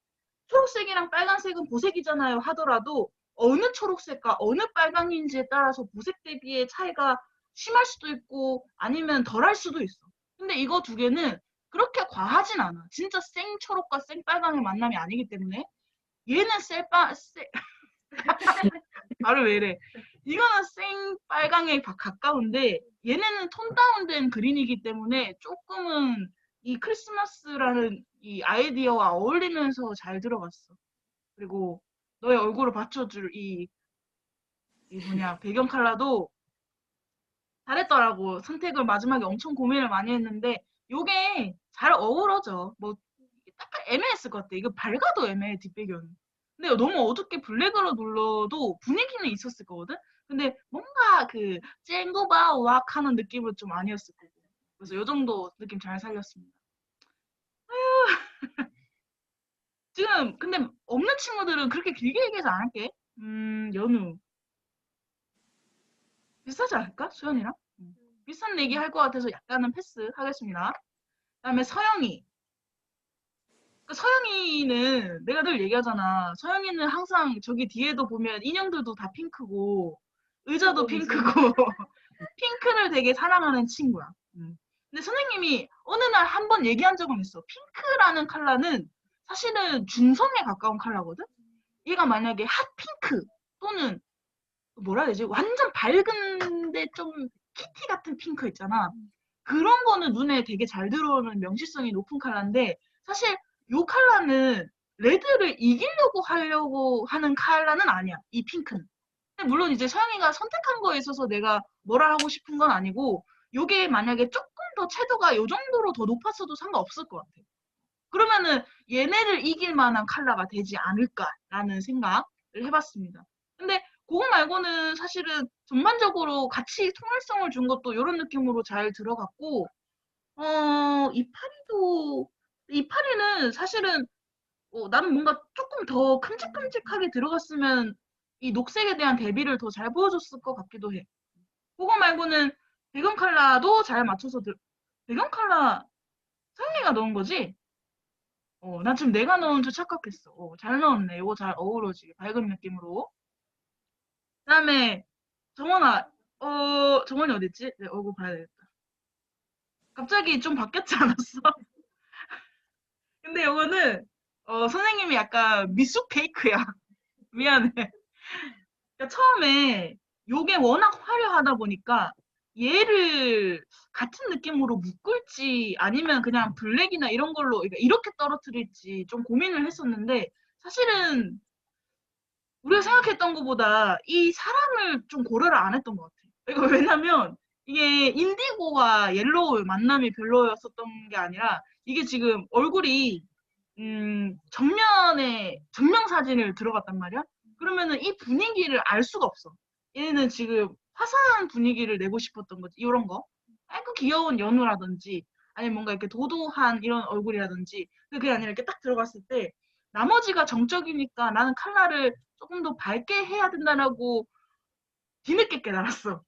초록색이랑 빨간색은 보색이잖아요 하더라도 어느 초록색과 어느 빨강인지에 따라서 보색 대비의 차이가 심할 수도 있고 아니면 덜할 수도 있어. 근데 이거 두 개는 그렇게 과하진 않아. 진짜 생초록과 생빨강의 만남이 아니기 때문에 얘는 바로 왜 이래. 이거는 생 빨강에 가까운데 얘네는 톤 다운된 그린이기 때문에 조금은 이 크리스마스라는 이 아이디어와 어울리면서 잘 들어갔어. 그리고 너의 얼굴을 받쳐줄 이 뭐냐 배경 컬러도 잘했더라고. 선택을 마지막에 엄청 고민을 많이 했는데 요게 잘 어우러져. 뭐 약간 애매했을 것 같아. 이거 밝아도 애매해 뒷배경이. 근데 너무 어둡게 블랙으로 눌러도 분위기는 있었을 거거든. 근데 뭔가 그 쨍구바 왁 하는 느낌은 좀 아니었을 거고. 그래서 요 정도 느낌 잘 살렸습니다. 지금 근데 없는 친구들은 그렇게 길게 얘기하지 않을게. 연우 비슷하지 않을까? 수연이랑? 비슷한 얘기 할 것 같아서 약간은 패스 하겠습니다. 그다음에 서영이. 그 서영이는 내가 늘 얘기하잖아. 서영이는 항상 저기 뒤에도 보면 인형들도 다 핑크고 의자도 핑크고 핑크를 되게 사랑하는 친구야. 근데 선생님이 어느 날 한 번 얘기한 적은 있어. 핑크라는 컬러는 사실은 중성에 가까운 컬러거든. 얘가 만약에 핫핑크 또는 뭐라 해야 되지? 완전 밝은데 좀 키티 같은 핑크 있잖아. 그런 거는 눈에 되게 잘 들어오는 명시성이 높은 컬러인데 사실 요 컬러는 레드를 이기려고 하려고 하는 컬러는 아니야. 이 핑크는. 근데 물론 이제 서영이가 선택한 거에 있어서 내가 뭐라 하고 싶은 건 아니고 요게 만약에 조금 더 채도가 요 정도로 더 높았어도 상관없을 것 같아. 그러면은 얘네를 이길 만한 컬러가 되지 않을까라는 생각을 해봤습니다. 근데 그거 말고는 사실은 전반적으로 같이 통일성을 준 것도 이런 느낌으로 잘 들어갔고, 이파리는 사실은 나는 뭔가 조금 더 큼직큼직하게 들어갔으면 이 녹색에 대한 대비를 더 잘 보여줬을 것 같기도 해. 그거 말고는 배경 컬러도 잘 맞춰서 배경 컬러 성미가 넣은 거지? 난 지금 내가 넣은 줄 착각했어. 잘 넣었네. 이거 잘 어우러지게 밝은 느낌으로. 그다음에 정원아, 정원이 어딨지? 내 얼굴 봐야 되겠다. 갑자기 좀 바뀌었지 않았어? 근데 이거는 선생님이 약간 미숙 케이크야. 미안해. 그러니까 처음에 요게 워낙 화려하다 보니까 얘를 같은 느낌으로 묶을지 아니면 그냥 블랙이나 이런 걸로 그러니까 이렇게 떨어뜨릴지 좀 고민을 했었는데 사실은 우리가 생각했던 것보다 이 사람을 좀 고려를 안 했던 것 같아. 이거 왜냐면 이게 인디고와 옐로우의 만남이 별로였었던 게 아니라 이게 지금 얼굴이 정면에 정면 사진을 들어갔단 말이야. 그러면은 이 분위기를 알 수가 없어. 얘는 지금 화사한 분위기를 내고 싶었던 거지. 이런 거. 아이고 귀여운 연우라든지 아니면 뭔가 이렇게 도도한 이런 얼굴이라든지 그게 아니라 이렇게 딱 들어갔을 때 나머지가 정적이니까 나는 칼라를 조금 더 밝게 해야 된다라고 뒤늦게 깨달았어.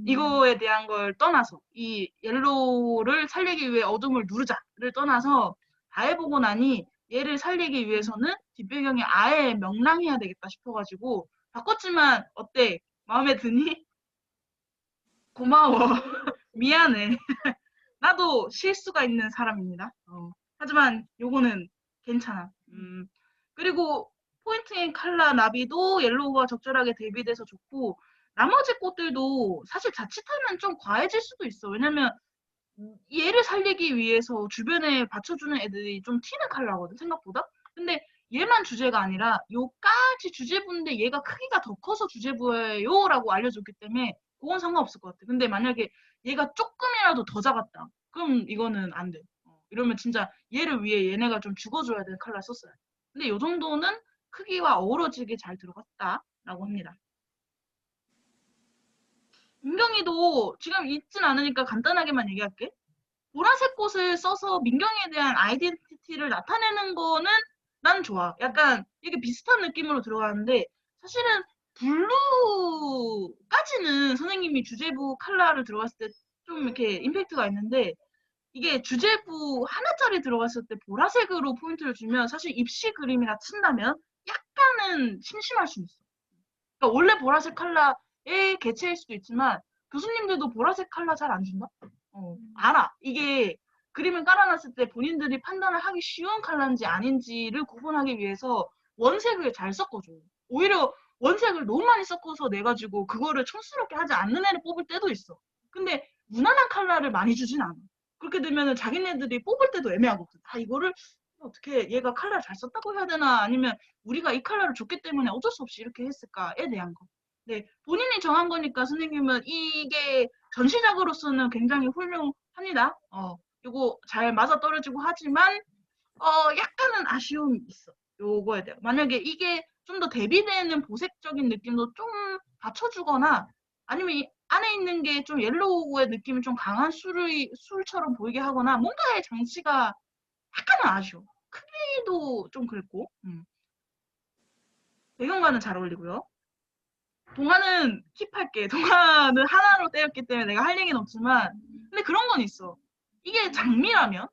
이거에 대한 걸 떠나서 이 옐로우를 살리기 위해 어둠을 누르자를 떠나서 다 해보고 나니 얘를 살리기 위해서는 뒷배경이 아예 명랑해야 되겠다 싶어가지고 바꿨지만 어때? 마음에 드니? 고마워. 미안해. 나도 실수가 있는 사람입니다. 하지만 요거는 괜찮아. 그리고 포인트인 칼라 나비도 옐로우와 적절하게 대비돼서 좋고 나머지 꽃들도 사실 자칫하면 좀 과해질 수도 있어. 왜냐면 얘를 살리기 위해서 주변에 받쳐주는 애들이 좀 튀는 컬러거든 생각보다. 근데 얘만 주제가 아니라 요까지 주제부인데 얘가 크기가 더 커서 주제부예요라고 알려줬기 때문에 그건 상관없을 것 같아. 근데 만약에 얘가 조금이라도 더 작았다. 그럼 이거는 안 돼. 이러면 진짜 얘를 위해 얘네가 좀 죽어줘야 될 컬러 썼어요. 근데 요 정도는 크기와 어우러지게 잘 들어갔다라고 합니다. 민경이도 지금 있진 않으니까 간단하게만 얘기할게. 보라색 꽃을 써서 민경이에 대한 아이덴티티를 나타내는 거는 난 좋아. 약간 이게 비슷한 느낌으로 들어가는데 사실은 블루까지는 선생님이 주제부 컬러를 들어갔을 때 좀 이렇게 임팩트가 있는데 이게 주제부 하나짜리 들어갔을 때 보라색으로 포인트를 주면 사실 입시 그림이라 친다면 약간은 심심할 수 있어. 그러니까 원래 보라색 컬러의 개체일 수도 있지만 교수님들도 보라색 컬러 잘 안 준다? 알아. 이게 그림을 깔아놨을 때 본인들이 판단을 하기 쉬운 컬러인지 아닌지를 구분하기 위해서 원색을 잘 섞어줘. 오히려 원색을 너무 많이 섞어서 내가지고 그거를 촌스럽게 하지 않는 애를 뽑을 때도 있어. 근데 무난한 컬러를 많이 주진 않아. 그렇게 되면은 자기네들이 뽑을 때도 애매하거든. 아, 이거를 어떻게 얘가 컬러를 잘 썼다고 해야 되나? 아니면 우리가 이 컬러를 줬기 때문에 어쩔 수 없이 이렇게 했을까에 대한 거. 네, 본인이 정한 거니까 선생님은 이게 전시작으로서는 굉장히 훌륭합니다. 이거 잘 맞아떨어지고 하지만 약간은 아쉬움이 있어. 요거에 대해. 만약에 이게 좀 더 대비되는 보색적인 느낌도 좀 받쳐주거나 아니면 이 안에 있는 게 좀 옐로우의 느낌이 좀 강한 술처럼 보이게 하거나 뭔가의 장치가 약간은 아쉬워. 크기도 좀 그랬고. 배경과는 잘 어울리고요. 동화는 킵할게. 동화는 하나로 떼었기 때문에 내가 할 얘기는 없지만 근데 그런 건 있어. 이게 장미라면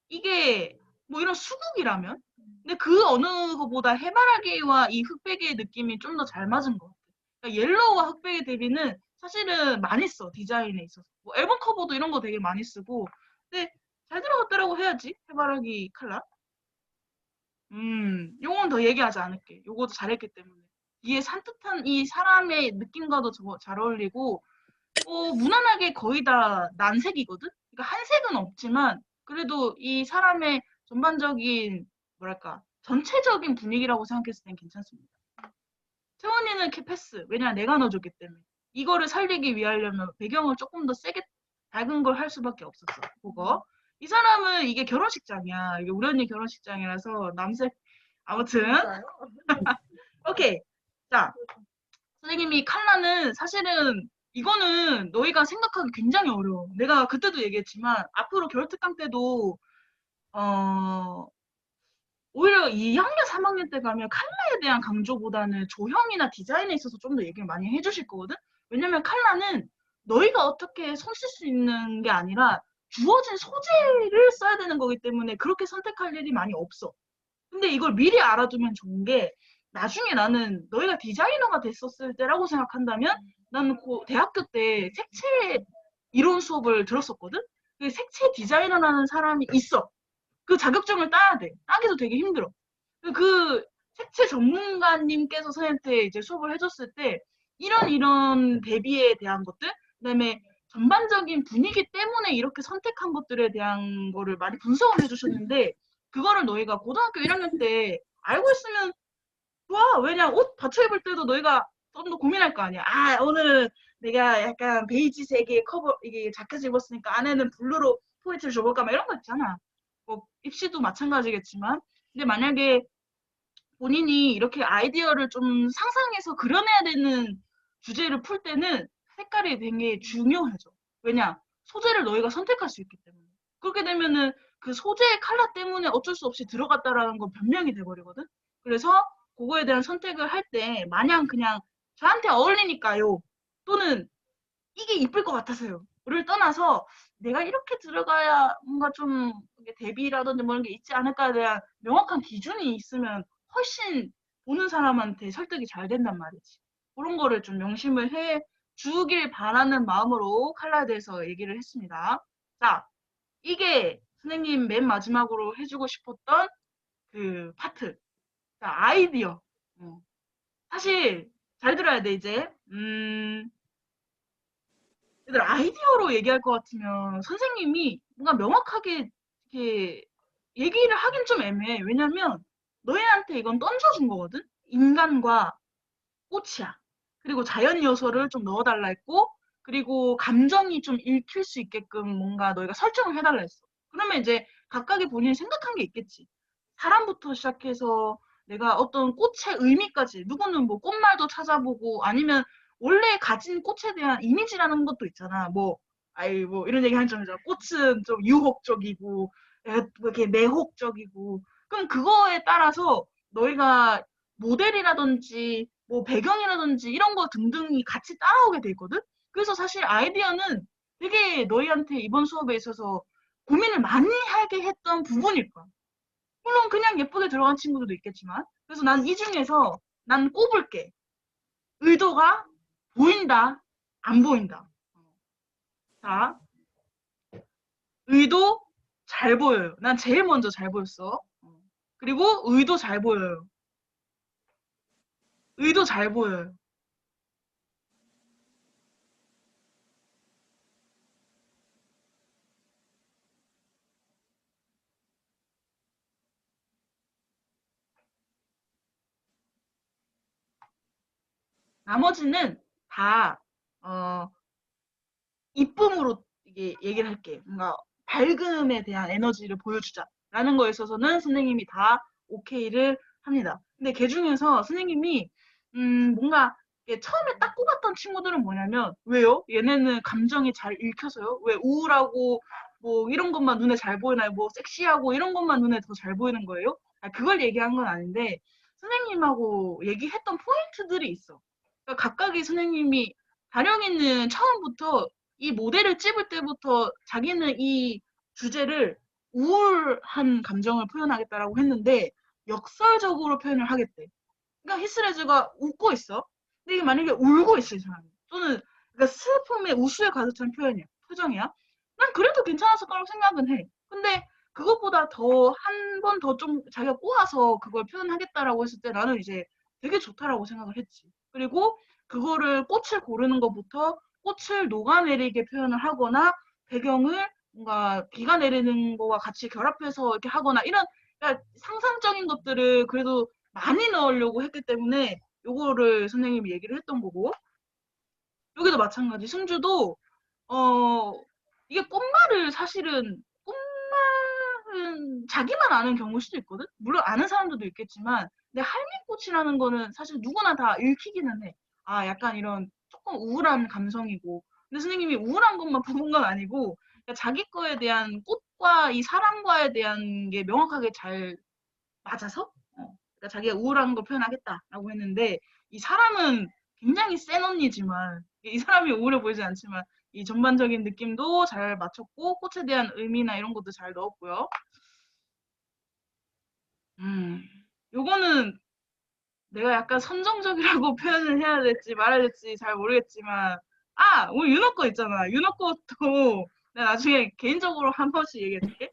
이게 뭐 이런 수국이라면 근데 그 어느 것보다 해바라기와 이 흑백의 느낌이 좀 더 잘 맞은 것 같아. 그러니까 옐로우와 흑백의 대비는 사실은 많이 써 디자인에 있어서 뭐 앨범 커버도 이런 거 되게 많이 쓰고 근데 잘 들어갔더라고 해야지 해바라기 컬러. 요건 더 얘기하지 않을게. 요것도 잘했기 때문에. 뒤에 산뜻한 이 사람의 느낌과도 잘 어울리고 무난하게 거의 다 난색이거든? 그러니까 한색은 없지만, 그래도 이 사람의 전반적인, 뭐랄까, 전체적인 분위기라고 생각했을 땐 괜찮습니다. 채원이는 패스. 왜냐, 내가 넣어줬기 때문에. 이거를 살리기 위하려면 배경을 조금 더 세게 밝은 걸 할 수밖에 없었어. 그거. 이 사람은 이게 결혼식장이야. 이게 우리 언니 결혼식장이라서 남색, 아무튼. 오케이. 자, 선생님이 컬러는 사실은 이거는 너희가 생각하기 굉장히 어려워. 내가 그때도 얘기했지만 앞으로 겨울특강 때도 어 오히려 2학년, 3학년 때 가면 컬러에 대한 강조보다는 조형이나 디자인에 있어서 좀 더 얘기를 많이 해주실 거거든? 왜냐면 컬러는 너희가 어떻게 손 쓸 수 있는 게 아니라 주어진 소재를 써야 되는 거기 때문에 그렇게 선택할 일이 많이 없어. 근데 이걸 미리 알아두면 좋은 게 나중에 나는 너희가 디자이너가 됐었을 때라고 생각한다면 나는 대학교 때 색채 이론 수업을 들었었거든? 그 색채 디자이너라는 사람이 있어. 그 자격증을 따야 돼. 따기도 되게 힘들어. 그 색채 전문가님께서 선생님한테 이제 수업을 해줬을 때 이런 대비에 대한 것들, 그다음에 전반적인 분위기 때문에 이렇게 선택한 것들에 대한 거를 많이 분석을 해주셨는데 그거를 너희가 고등학교 1학년 때 알고 있으면 좋아. 왜냐 옷 받쳐 입을 때도 너희가 좀 더 고민할 거 아니야. 아 오늘은 내가 약간 베이지색의 커버 이게 자켓을 입었으니까 안에는 블루로 포인트를 줘볼까 막 이런 거 있잖아. 뭐 입시도 마찬가지겠지만 근데 만약에 본인이 이렇게 아이디어를 좀 상상해서 그려내야 되는 주제를 풀 때는 색깔이 되게 중요해져. 왜냐? 소재를 너희가 선택할 수 있기 때문에. 그렇게 되면은 그 소재의 컬러 때문에 어쩔 수 없이 들어갔다라는 건 변명이 돼버리거든? 그래서 그거에 대한 선택을 할 때 마냥 그냥 저한테 어울리니까요. 또는 이게 이쁠 것 같아서요.를 떠나서 내가 이렇게 들어가야 뭔가 좀 대비라든지 뭐 이런 게 있지 않을까에 대한 명확한 기준이 있으면 훨씬 보는 사람한테 설득이 잘 된단 말이지. 그런 거를 좀 명심을 해 주길 바라는 마음으로 컬러에 대해서 얘기를 했습니다. 자, 이게 선생님 맨 마지막으로 해주고 싶었던 그 파트. 자, 아이디어. 사실 잘 들어야 돼, 이제. 얘들 아이디어로 얘기할 것 같으면 선생님이 뭔가 명확하게 이렇게 얘기를 하긴 좀 애매해. 왜냐면 너희한테 이건 던져준 거거든? 인간과 꽃이야. 그리고 자연 요소를 좀 넣어달라 했고, 그리고 감정이 좀 읽힐 수 있게끔 뭔가 너희가 설정을 해달라 했어. 그러면 이제 각각의 본인이 생각한 게 있겠지. 사람부터 시작해서 내가 어떤 꽃의 의미까지, 누구는 뭐 꽃말도 찾아보고 아니면 원래 가진 꽃에 대한 이미지라는 것도 있잖아. 뭐, 아이, 뭐, 이런 얘기 하는 점 있잖아. 꽃은 좀 유혹적이고, 뭐 이렇게 매혹적이고. 그럼 그거에 따라서 너희가 모델이라든지 뭐 배경이라든지 이런 거 등등이 같이 따라오게 돼 있거든? 그래서 사실 아이디어는 되게 너희한테 이번 수업에 있어서 고민을 많이 하게 했던 부분일 거야. 물론 그냥 예쁘게 들어간 친구들도 있겠지만. 그래서 난 이 중에서 난 꼽을게. 의도가 보인다, 안 보인다. 자, 의도 잘 보여요. 난 제일 먼저 잘 보였어. 그리고 의도 잘 보여요. 의도 잘 보여요. 나머지는 다, 어, 이쁨으로 이게 얘기를 할게. 뭔가 밝음에 대한 에너지를 보여주자라는 거에 있어서는 선생님이 다 오케이를 합니다. 근데 걔 중에서 선생님이 뭔가 이게 처음에 딱 꼽았던 친구들은 뭐냐면 왜요? 얘네는 감정이 잘 읽혀서요? 왜 우울하고 뭐 이런 것만 눈에 잘 보이나요? 뭐 섹시하고 이런 것만 눈에 더 잘 보이는 거예요? 아, 그걸 얘기한 건 아닌데 선생님하고 얘기했던 포인트들이 있어. 그러니까 각각의 선생님이 다령이는 처음부터 이 모델을 찝을 때부터 자기는 이 주제를 우울한 감정을 표현하겠다라고 했는데 역설적으로 표현을 하겠대. 그러니까 히스레즈가 웃고 있어. 근데 이게 만약에 울고 있어, 이 사람이. 또는 그러니까 슬픔의 우수에 가득 찬 표현이야. 표정이야. 난 그래도 괜찮았을 거라고 생각은 해. 근데 그것보다 더 한 번 더 좀 자기가 꼬아서 그걸 표현하겠다라고 했을 때 나는 이제 되게 좋다라고 생각을 했지. 그리고 그거를 꽃을 고르는 것부터 꽃을 녹아내리게 표현을 하거나 배경을 뭔가 비가 내리는 거와 같이 결합해서 이렇게 하거나 이런 그러니까 상상적인 것들을 그래도 많이 넣으려고 했기 때문에 요거를 선생님이 얘기를 했던 거고 여기도 마찬가지 승주도 어 이게 꽃말을 사실은 꽃말은 자기만 아는 경우일 수도 있거든 물론 아는 사람들도 있겠지만 근데 할미꽃이라는 거는 사실 누구나 다 읽히기는 해. 아 약간 이런 조금 우울한 감성이고 근데 선생님이 우울한 것만 뽑은 건 아니고 그러니까 자기 거에 대한 꽃과 이 사람과에 대한 게 명확하게 잘 맞아서 그러니까 자기가 우울한 걸 표현하겠다라고 했는데 이 사람은 굉장히 센 언니지만 이 사람이 우울해 보이지 않지만 이 전반적인 느낌도 잘 맞췄고 꽃에 대한 의미나 이런 것도 잘 넣었고요. 음, 요거는 내가 약간 선정적이라고 표현을 해야 될지 말아야 될지 잘 모르겠지만 오늘 윤호 거 있잖아. 윤호 것도 내가 나중에 개인적으로 한 번씩 얘기해 줄게.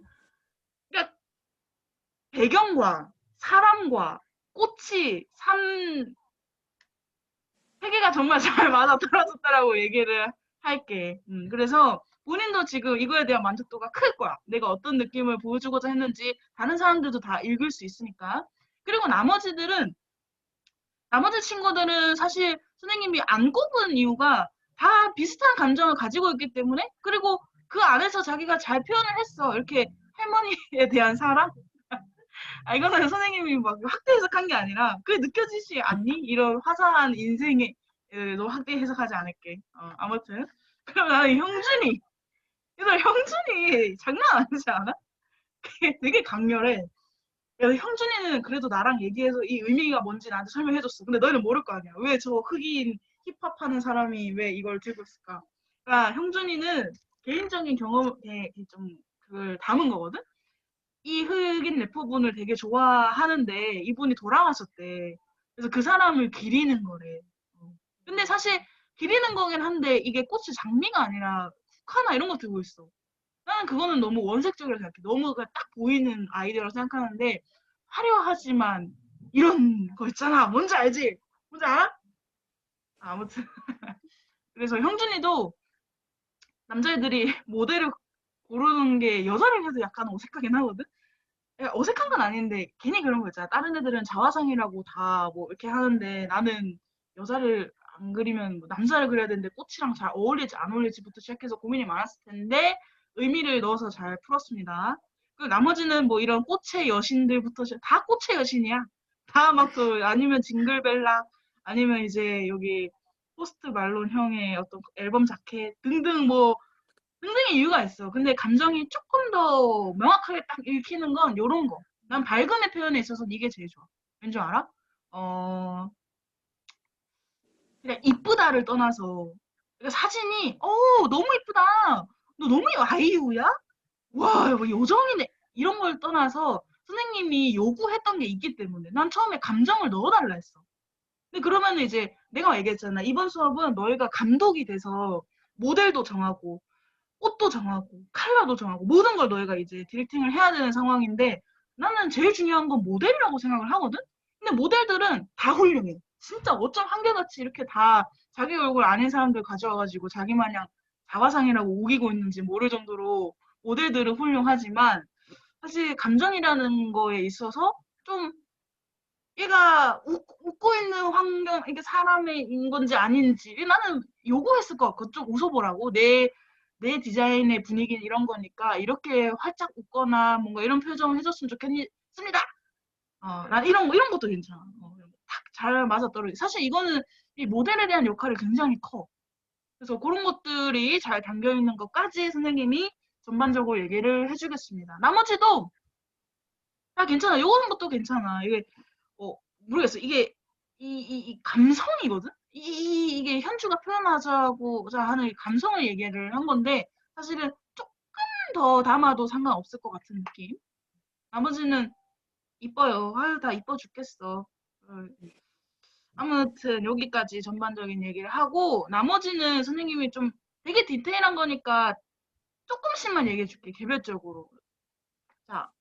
그러니까 배경과 사람과 꽃이 세 개가 정말 잘 맞아 떨어졌다라고 얘기를 할게. 그래서 본인도 지금 이거에 대한 만족도가 클 거야. 내가 어떤 느낌을 보여주고자 했는지 다른 사람들도 다 읽을 수 있으니까. 그리고 나머지 친구들은 사실 선생님이 안 꼽은 이유가 다 비슷한 감정을 가지고 있기 때문에 그리고 그 안에서 자기가 잘 표현을 했어. 이렇게 할머니에 대한 사랑? 이거는 선생님이 막 확대 해석한 게 아니라 그게 느껴지지 않니? 이런 화사한 인생에 너 확대 해석하지 않을게. 아무튼 그럼 나는 형준이 이거 형준이 장난 아니지 않아? 그게 되게 강렬해. 그래서 형준이는 그래도 나랑 얘기해서 이 의미가 뭔지 나한테 설명해줬어. 근데 너희는 모를 거 아니야. 왜 저 흑인 힙합 하는 사람이 왜 이걸 들고 있을까? 그러니까 형준이는 개인적인 경험에 좀 그걸 담은 거거든? 이 흑인 래퍼분을 되게 좋아하는데 이분이 돌아가셨대. 그래서 그 사람을 기리는 거래. 근데 사실 기리는 거긴 한데 이게 꽃이 장미가 아니라 국화나 이런 거 들고 있어. 나는 그거는 너무 원색적이라고 생각해. 너무 그냥 딱 보이는 아이디어라고 생각하는데 화려하지만 이런 거 있잖아. 뭔지 알지? 뭔지 알아? 아무튼 그래서 형준이도 남자애들이 모델을 고르는 게 여자를 해도 약간 어색하긴 하거든? 어색한 건 아닌데 괜히 그런 거 있잖아. 다른 애들은 자화상이라고 다 뭐 이렇게 하는데 나는 여자를 안 그리면 뭐 남자를 그려야 되는데 꽃이랑 잘 어울릴지 안 어울릴지부터 시작해서 고민이 많았을 텐데 의미를 넣어서 잘 풀었습니다. 그 나머지는 뭐 이런 꽃의 여신들부터 다 꽃의 여신이야. 다 막 그 아니면 징글벨라 아니면 이제 여기 포스트 말론 형의 어떤 앨범 자켓 등등 뭐 등등의 이유가 있어. 근데 감정이 조금 더 명확하게 딱 읽히는 건 요런 거. 난 밝음의 표현에 있어서 이게 제일 좋아. 왠지 알아? 어, 그냥 이쁘다를 떠나서 그러니까 사진이 너무 이쁘다. 너 너무 아이유야? 와, 뭐 요정이네. 이런 걸 떠나서 선생님이 요구했던 게 있기 때문에 난 처음에 감정을 넣어달라 했어. 근데 그러면 이제 내가 얘기했잖아. 이번 수업은 너희가 감독이 돼서 모델도 정하고 꽃도 정하고 컬러도 정하고 모든 걸 너희가 이제 디렉팅을 해야 되는 상황인데 나는 제일 중요한 건 모델이라고 생각을 하거든? 근데 모델들은 다 훌륭해. 진짜 어쩜 한결같이 이렇게 다 자기 얼굴 아는 사람들 가져와가지고 자기 마냥 자화상이라고 우기고 있는지 모를 정도로 모델들은 훌륭하지만 사실 감정이라는 거에 있어서 좀 얘가 웃고 있는 환경, 이게 사람인 건지 아닌지 나는 요구했을 것 같고 좀 웃어보라고 내 디자인의 분위기는 이런 거니까 이렇게 활짝 웃거나 뭔가 이런 표정을 해줬으면 좋겠습니다. 난 이런 것도 괜찮아. 딱 잘 맞아떨어지. 사실 이거는 이 모델에 대한 역할이 굉장히 커. 그래서 그런 것들이 잘 담겨 있는 것까지 선생님이 전반적으로 얘기를 해주겠습니다. 나머지도 다 괜찮아. 요거는 것도 괜찮아. 이게 모르겠어. 이게 이 감성이거든. 이게 현주가 표현하자고자 하는 이 감성을 얘기를 한 건데 사실은 조금 더 담아도 상관없을 것 같은 느낌. 나머지는 이뻐요. 아유 다 이뻐 죽겠어. 아무튼 여기까지 전반적인 얘기를 하고 나머지는 선생님이 좀 되게 디테일한 거니까 조금씩만 얘기해 줄게. 개별적으로. 자,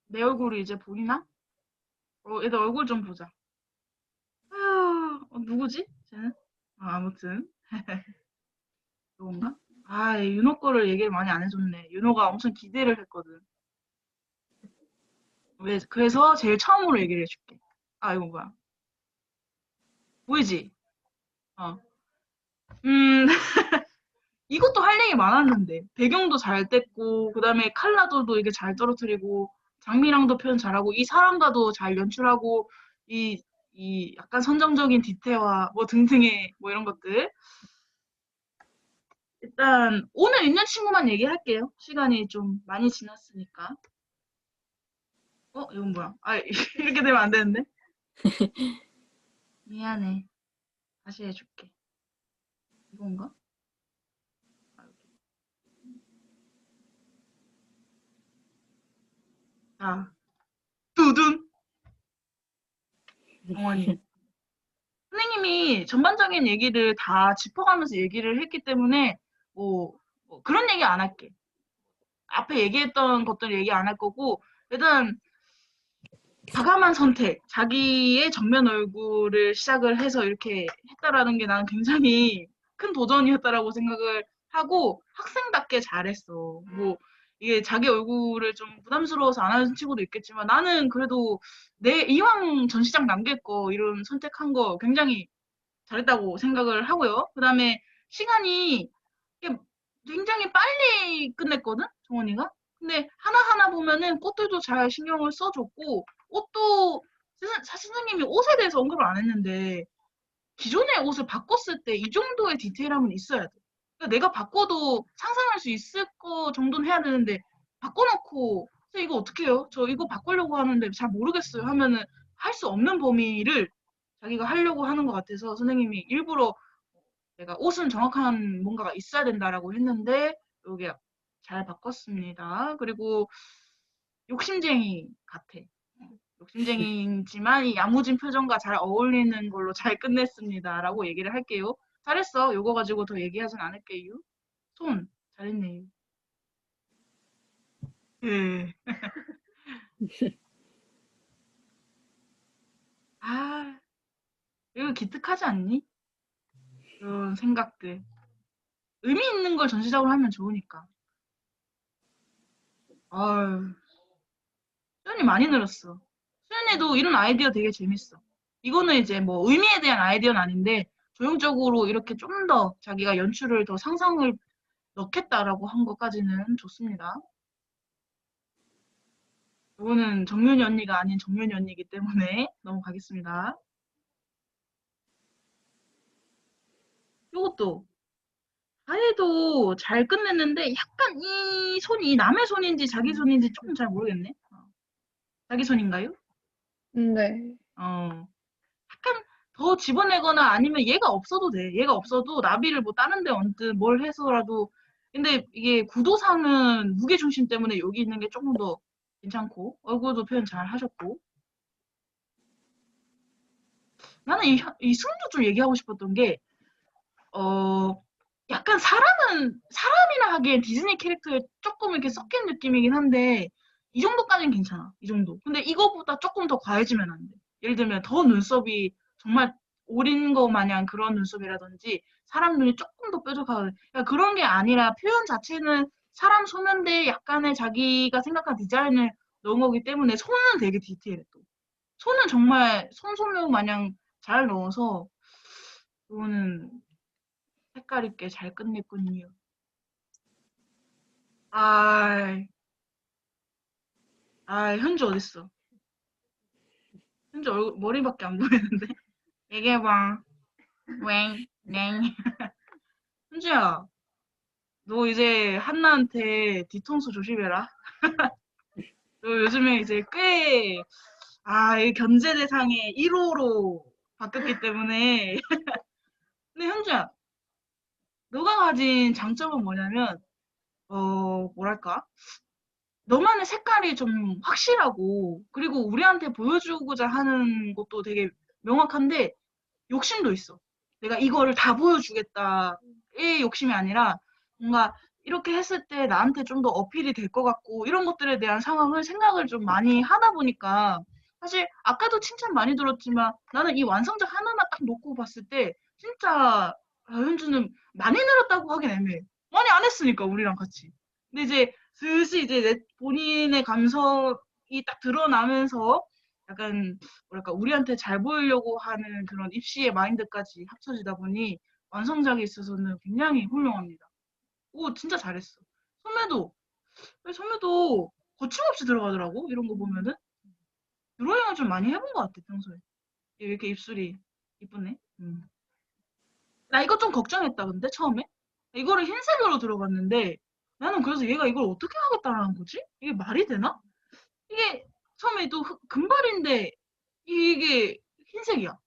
내 얼굴이 이제 보이나? 얘들 얼굴 좀 보자. 아유, 누구지? 쟤는? 아무튼 이건가? 윤호 거를 얘기를 많이 안 해줬네. 윤호가 엄청 기대를 했거든. 그래서 제일 처음으로 얘기를 해줄게. 이거 뭐야? 보이지? 어. 음, 이것도 할 얘기 많았는데. 배경도 잘 뗐고, 그 다음에 칼라도도 이게 잘 떨어뜨리고, 장미랑도 표현 잘하고, 이 사람과도 잘 연출하고, 이 약간 선정적인 디테일화, 뭐 등등의 뭐 이런 것들. 일단, 오늘 있는 친구만 얘기할게요. 시간이 좀 많이 지났으니까. 이건 뭐야? 이렇게 되면 안 되는데? 미안해. 다시 해줄게. 이건가? 여기. 자, 두둔! 정원이. 선생님이 전반적인 얘기를 다 짚어가면서 얘기를 했기 때문에, 그런 얘기 안 할게. 앞에 얘기했던 것들 얘기 안 할 거고, 일단, 과감한 선택, 자기의 정면 얼굴을 시작을 해서 이렇게 했다라는 게 나는 굉장히 큰 도전이었다라고 생각을 하고 학생답게 잘했어. 뭐 이게 자기 얼굴을 좀 부담스러워서 안 하는 친구도 있겠지만 나는 그래도 내 이왕 전시장 남길 거 이런 선택한 거 굉장히 잘했다고 생각을 하고요. 그다음에 시간이 이게 굉장히 빨리 끝냈거든, 정원이가. 근데 하나하나 보면은 꽃들도 잘 신경을 써줬고 옷도 사실 선생님이 옷에 대해서 언급을 안 했는데 기존의 옷을 바꿨을 때 이 정도의 디테일함은 있어야 돼. 그러니까 내가 바꿔도 상상할 수 있을 거 정도는 해야 되는데 바꿔놓고 선생님 이거 어떻게 해요? 저 이거 바꾸려고 하는데 잘 모르겠어요 하면은 할 수 없는 범위를 자기가 하려고 하는 것 같아서 선생님이 일부러 내가 옷은 정확한 뭔가가 있어야 된다라고 했는데 여기 잘 바꿨습니다. 그리고 욕심쟁이 같아. 욕심쟁이지만 이 야무진 표정과 잘 어울리는 걸로 잘 끝냈습니다라고 얘기를 할게요. 잘했어. 요거 가지고 더 얘기하진 않을게요. 손 잘했네요. 예. 아, 이거 기특하지 않니? 이런 생각들. 의미 있는 걸 전시적으로 하면 좋으니까. 아유, 수연이 많이 늘었어. 수연이도 이런 아이디어 되게 재밌어. 이거는 이제 뭐 의미에 대한 아이디어는 아닌데 조형적으로 이렇게 좀 더 자기가 연출을 더 상상을 넣겠다라고 한 것까지는 좋습니다. 이거는 정윤이 언니가 아닌 정윤이 언니이기 때문에 넘어가겠습니다. 이것도 아예도 잘 끝냈는데 약간 이 손이 남의 손인지 자기 손인지 조금 잘 모르겠네. 자기 손인가요? 네. 약간 더 집어내거나 아니면 얘가 없어도 돼. 얘가 없어도 나비를 뭐 다른 데 얹든 뭘 해서라도 근데 이게 구도상은 무게중심 때문에 여기 있는 게 조금 더 괜찮고 얼굴도 표현 잘 하셨고 나는 이 승도 좀 얘기하고 싶었던 게 약간 사람이나 하기엔 디즈니 캐릭터에 조금 이렇게 섞인 느낌이긴 한데 이 정도까지는 괜찮아. 이 정도. 근데 이거보다 조금 더 과해지면 안 돼. 예를 들면 더 눈썹이 정말 오린 거 마냥 그런 눈썹이라든지 사람 눈이 조금 더 뾰족하고 그러니까 그런 게 아니라 표현 자체는 사람 소면대에 약간의 자기가 생각한 디자인을 넣은 거기 때문에 손은 되게 디테일해 또. 손은 정말 손소묘 마냥 잘 넣어서 이거는 색깔 있게 잘 끝냈군요. 아, 현주 어딨어? 현주 머리밖에 안 보이는데? 얘기해봐. 웽, 넹. 현주야, 너 이제 한나한테 뒤통수 조심해라. 너 요즘에 이제 이 견제 대상의 1호로 바뀌었기 때문에. 근데 현주야, 너가 가진 장점은 뭐냐면, 뭐랄까? 너만의 색깔이 좀 확실하고, 그리고 우리한테 보여주고자 하는 것도 되게 명확한데, 욕심도 있어. 내가 이거를 다 보여주겠다의 욕심이 아니라, 뭔가 이렇게 했을 때 나한테 좀 더 어필이 될 것 같고, 이런 것들에 대한 상황을 생각을 좀 많이 하다 보니까, 사실 아까도 칭찬 많이 들었지만, 나는 이 완성작 하나만 딱 놓고 봤을 때, 진짜, 현주는 많이 늘었다고 하긴 애매해. 많이 안 했으니까, 우리랑 같이. 근데 이제 슬슬 이제 내 본인의 감성이 딱 드러나면서, 약간 뭐랄까 우리한테 잘 보이려고 하는 그런 입시의 마인드까지 합쳐지다 보니 완성작에 있어서는 굉장히 훌륭합니다. 오 진짜 잘했어. 소매도 소매도 거침없이 들어가더라고 이런 거 보면은 드로잉을 좀 많이 해본 것 같아 평소에. 왜 이렇게 입술이 이쁘네. 나 이거 좀 걱정했다 근데 처음에 이거를 흰색으로 들어갔는데 나는 그래서 얘가 이걸 어떻게 하겠다라는 거지? 이게 말이 되나? 이게 처음에 또 금발인데 이게 흰색이야.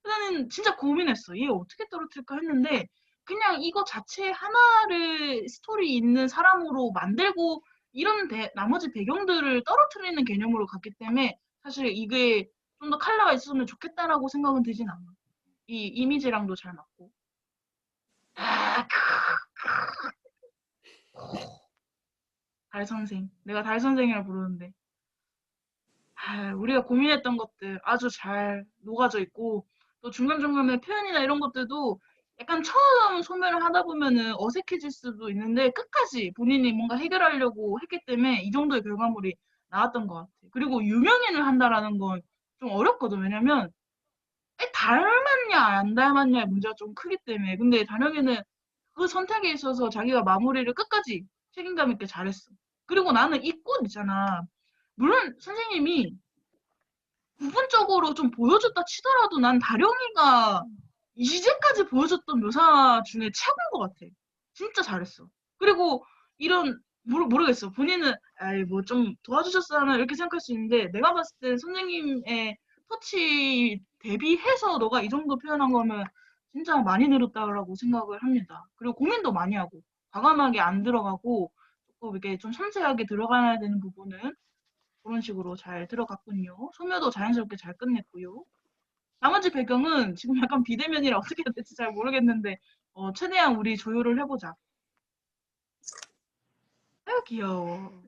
나는 진짜 고민했어. 얘 어떻게 떨어뜨릴까 했는데 그냥 이거 자체 하나를 스토리 있는 사람으로 만들고 이런 나머지 배경들을 떨어뜨리는 개념으로 갔기 때문에 사실 이게 좀 더 컬러가 있었으면 좋겠다라고 생각은 들진 않아. 이 이미지랑도 잘 맞고. 아, 달 선생. 내가 달 선생이라 부르는데. 우리가 고민했던 것들 아주 잘 녹아져 있고, 또 중간중간에 표현이나 이런 것들도 약간 처음 소멸을 하다 보면은 어색해질 수도 있는데, 끝까지 본인이 뭔가 해결하려고 했기 때문에 이 정도의 결과물이 나왔던 것 같아. 그리고 유명인을 한다라는 건 좀 어렵거든. 왜냐면, 닮았냐, 안 닮았냐의 문제가 좀 크기 때문에. 근데 단혁이는 그 선택에 있어서 자기가 마무리를 끝까지 책임감 있게 잘했어. 그리고 나는 이 꽃 있잖아. 물론 선생님이 부분적으로 좀 보여줬다 치더라도 난 다령이가 이제까지 보여줬던 묘사 중에 최고인 것 같아. 진짜 잘했어. 그리고 이런 모르겠어. 본인은 아이 뭐 좀 도와주셨으나 이렇게 생각할 수 있는데 내가 봤을 때 선생님의 터치 대비해서 너가 이 정도 표현한 거면 진짜 많이 늘었다라고 생각을 합니다. 그리고 고민도 많이 하고 과감하게 안 들어가고 조금 이렇게 좀 섬세하게 들어가야 되는 부분은 그런 식으로 잘 들어갔군요. 소묘도 자연스럽게 잘 끝냈고요. 나머지 배경은 지금 약간 비대면이라 어떻게 해야 될지 잘 모르겠는데, 최대한 우리 조율을 해보자. 아유, 귀여워.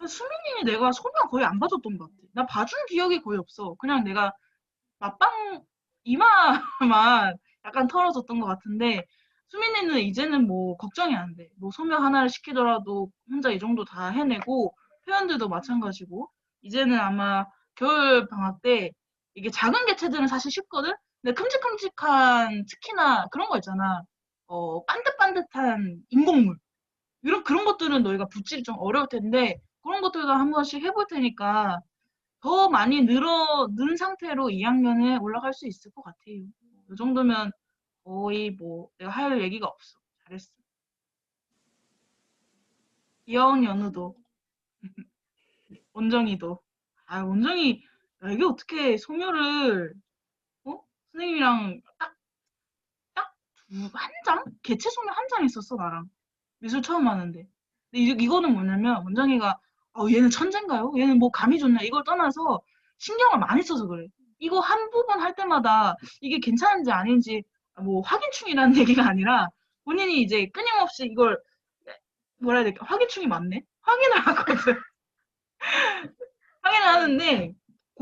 수민이 내가 소묘 거의 안 봐줬던 것 같아. 나 봐준 기억이 거의 없어. 그냥 내가 맛방 이마만 약간 털어줬던 것 같은데, 수민이는 이제는 뭐 걱정이 안 돼. 뭐 소묘 하나를 시키더라도 혼자 이 정도 다 해내고, 표현들도 마찬가지고, 이제는 아마 겨울 방학 때 이게 작은 개체들은 사실 쉽거든? 근데 큼직큼직한 특히나 그런 거 있잖아. 반듯반듯한 인공물. 그런 것들은 너희가 붙이기 좀 어려울 텐데, 그런 것들도 한 번씩 해볼 테니까 더 많이 는 상태로 2학년에 올라갈 수 있을 것 같아요. 이 정도면 거의 뭐 내가 할 얘기가 없어. 잘했어. 귀여운 연우도, 원정이도. 원정이, 야, 이게 어떻게 소녀를, 선생님이랑 딱 한 장? 개체 소녀 한 장 있었어, 나랑. 미술 처음 하는데. 근데 이거는 뭐냐면, 원정이가, 얘는 천재인가요? 얘는 뭐 감이 좋나? 이걸 떠나서 신경을 많이 써서 그래. 이거 한 부분 할 때마다 이게 괜찮은지 아닌지, 뭐 확인충이라는 얘기가 아니라, 본인이 이제 끊임없이 이걸, 뭐라 해야 될까? 확인충이 맞네? 확인을 하거든. 확인을 하는데,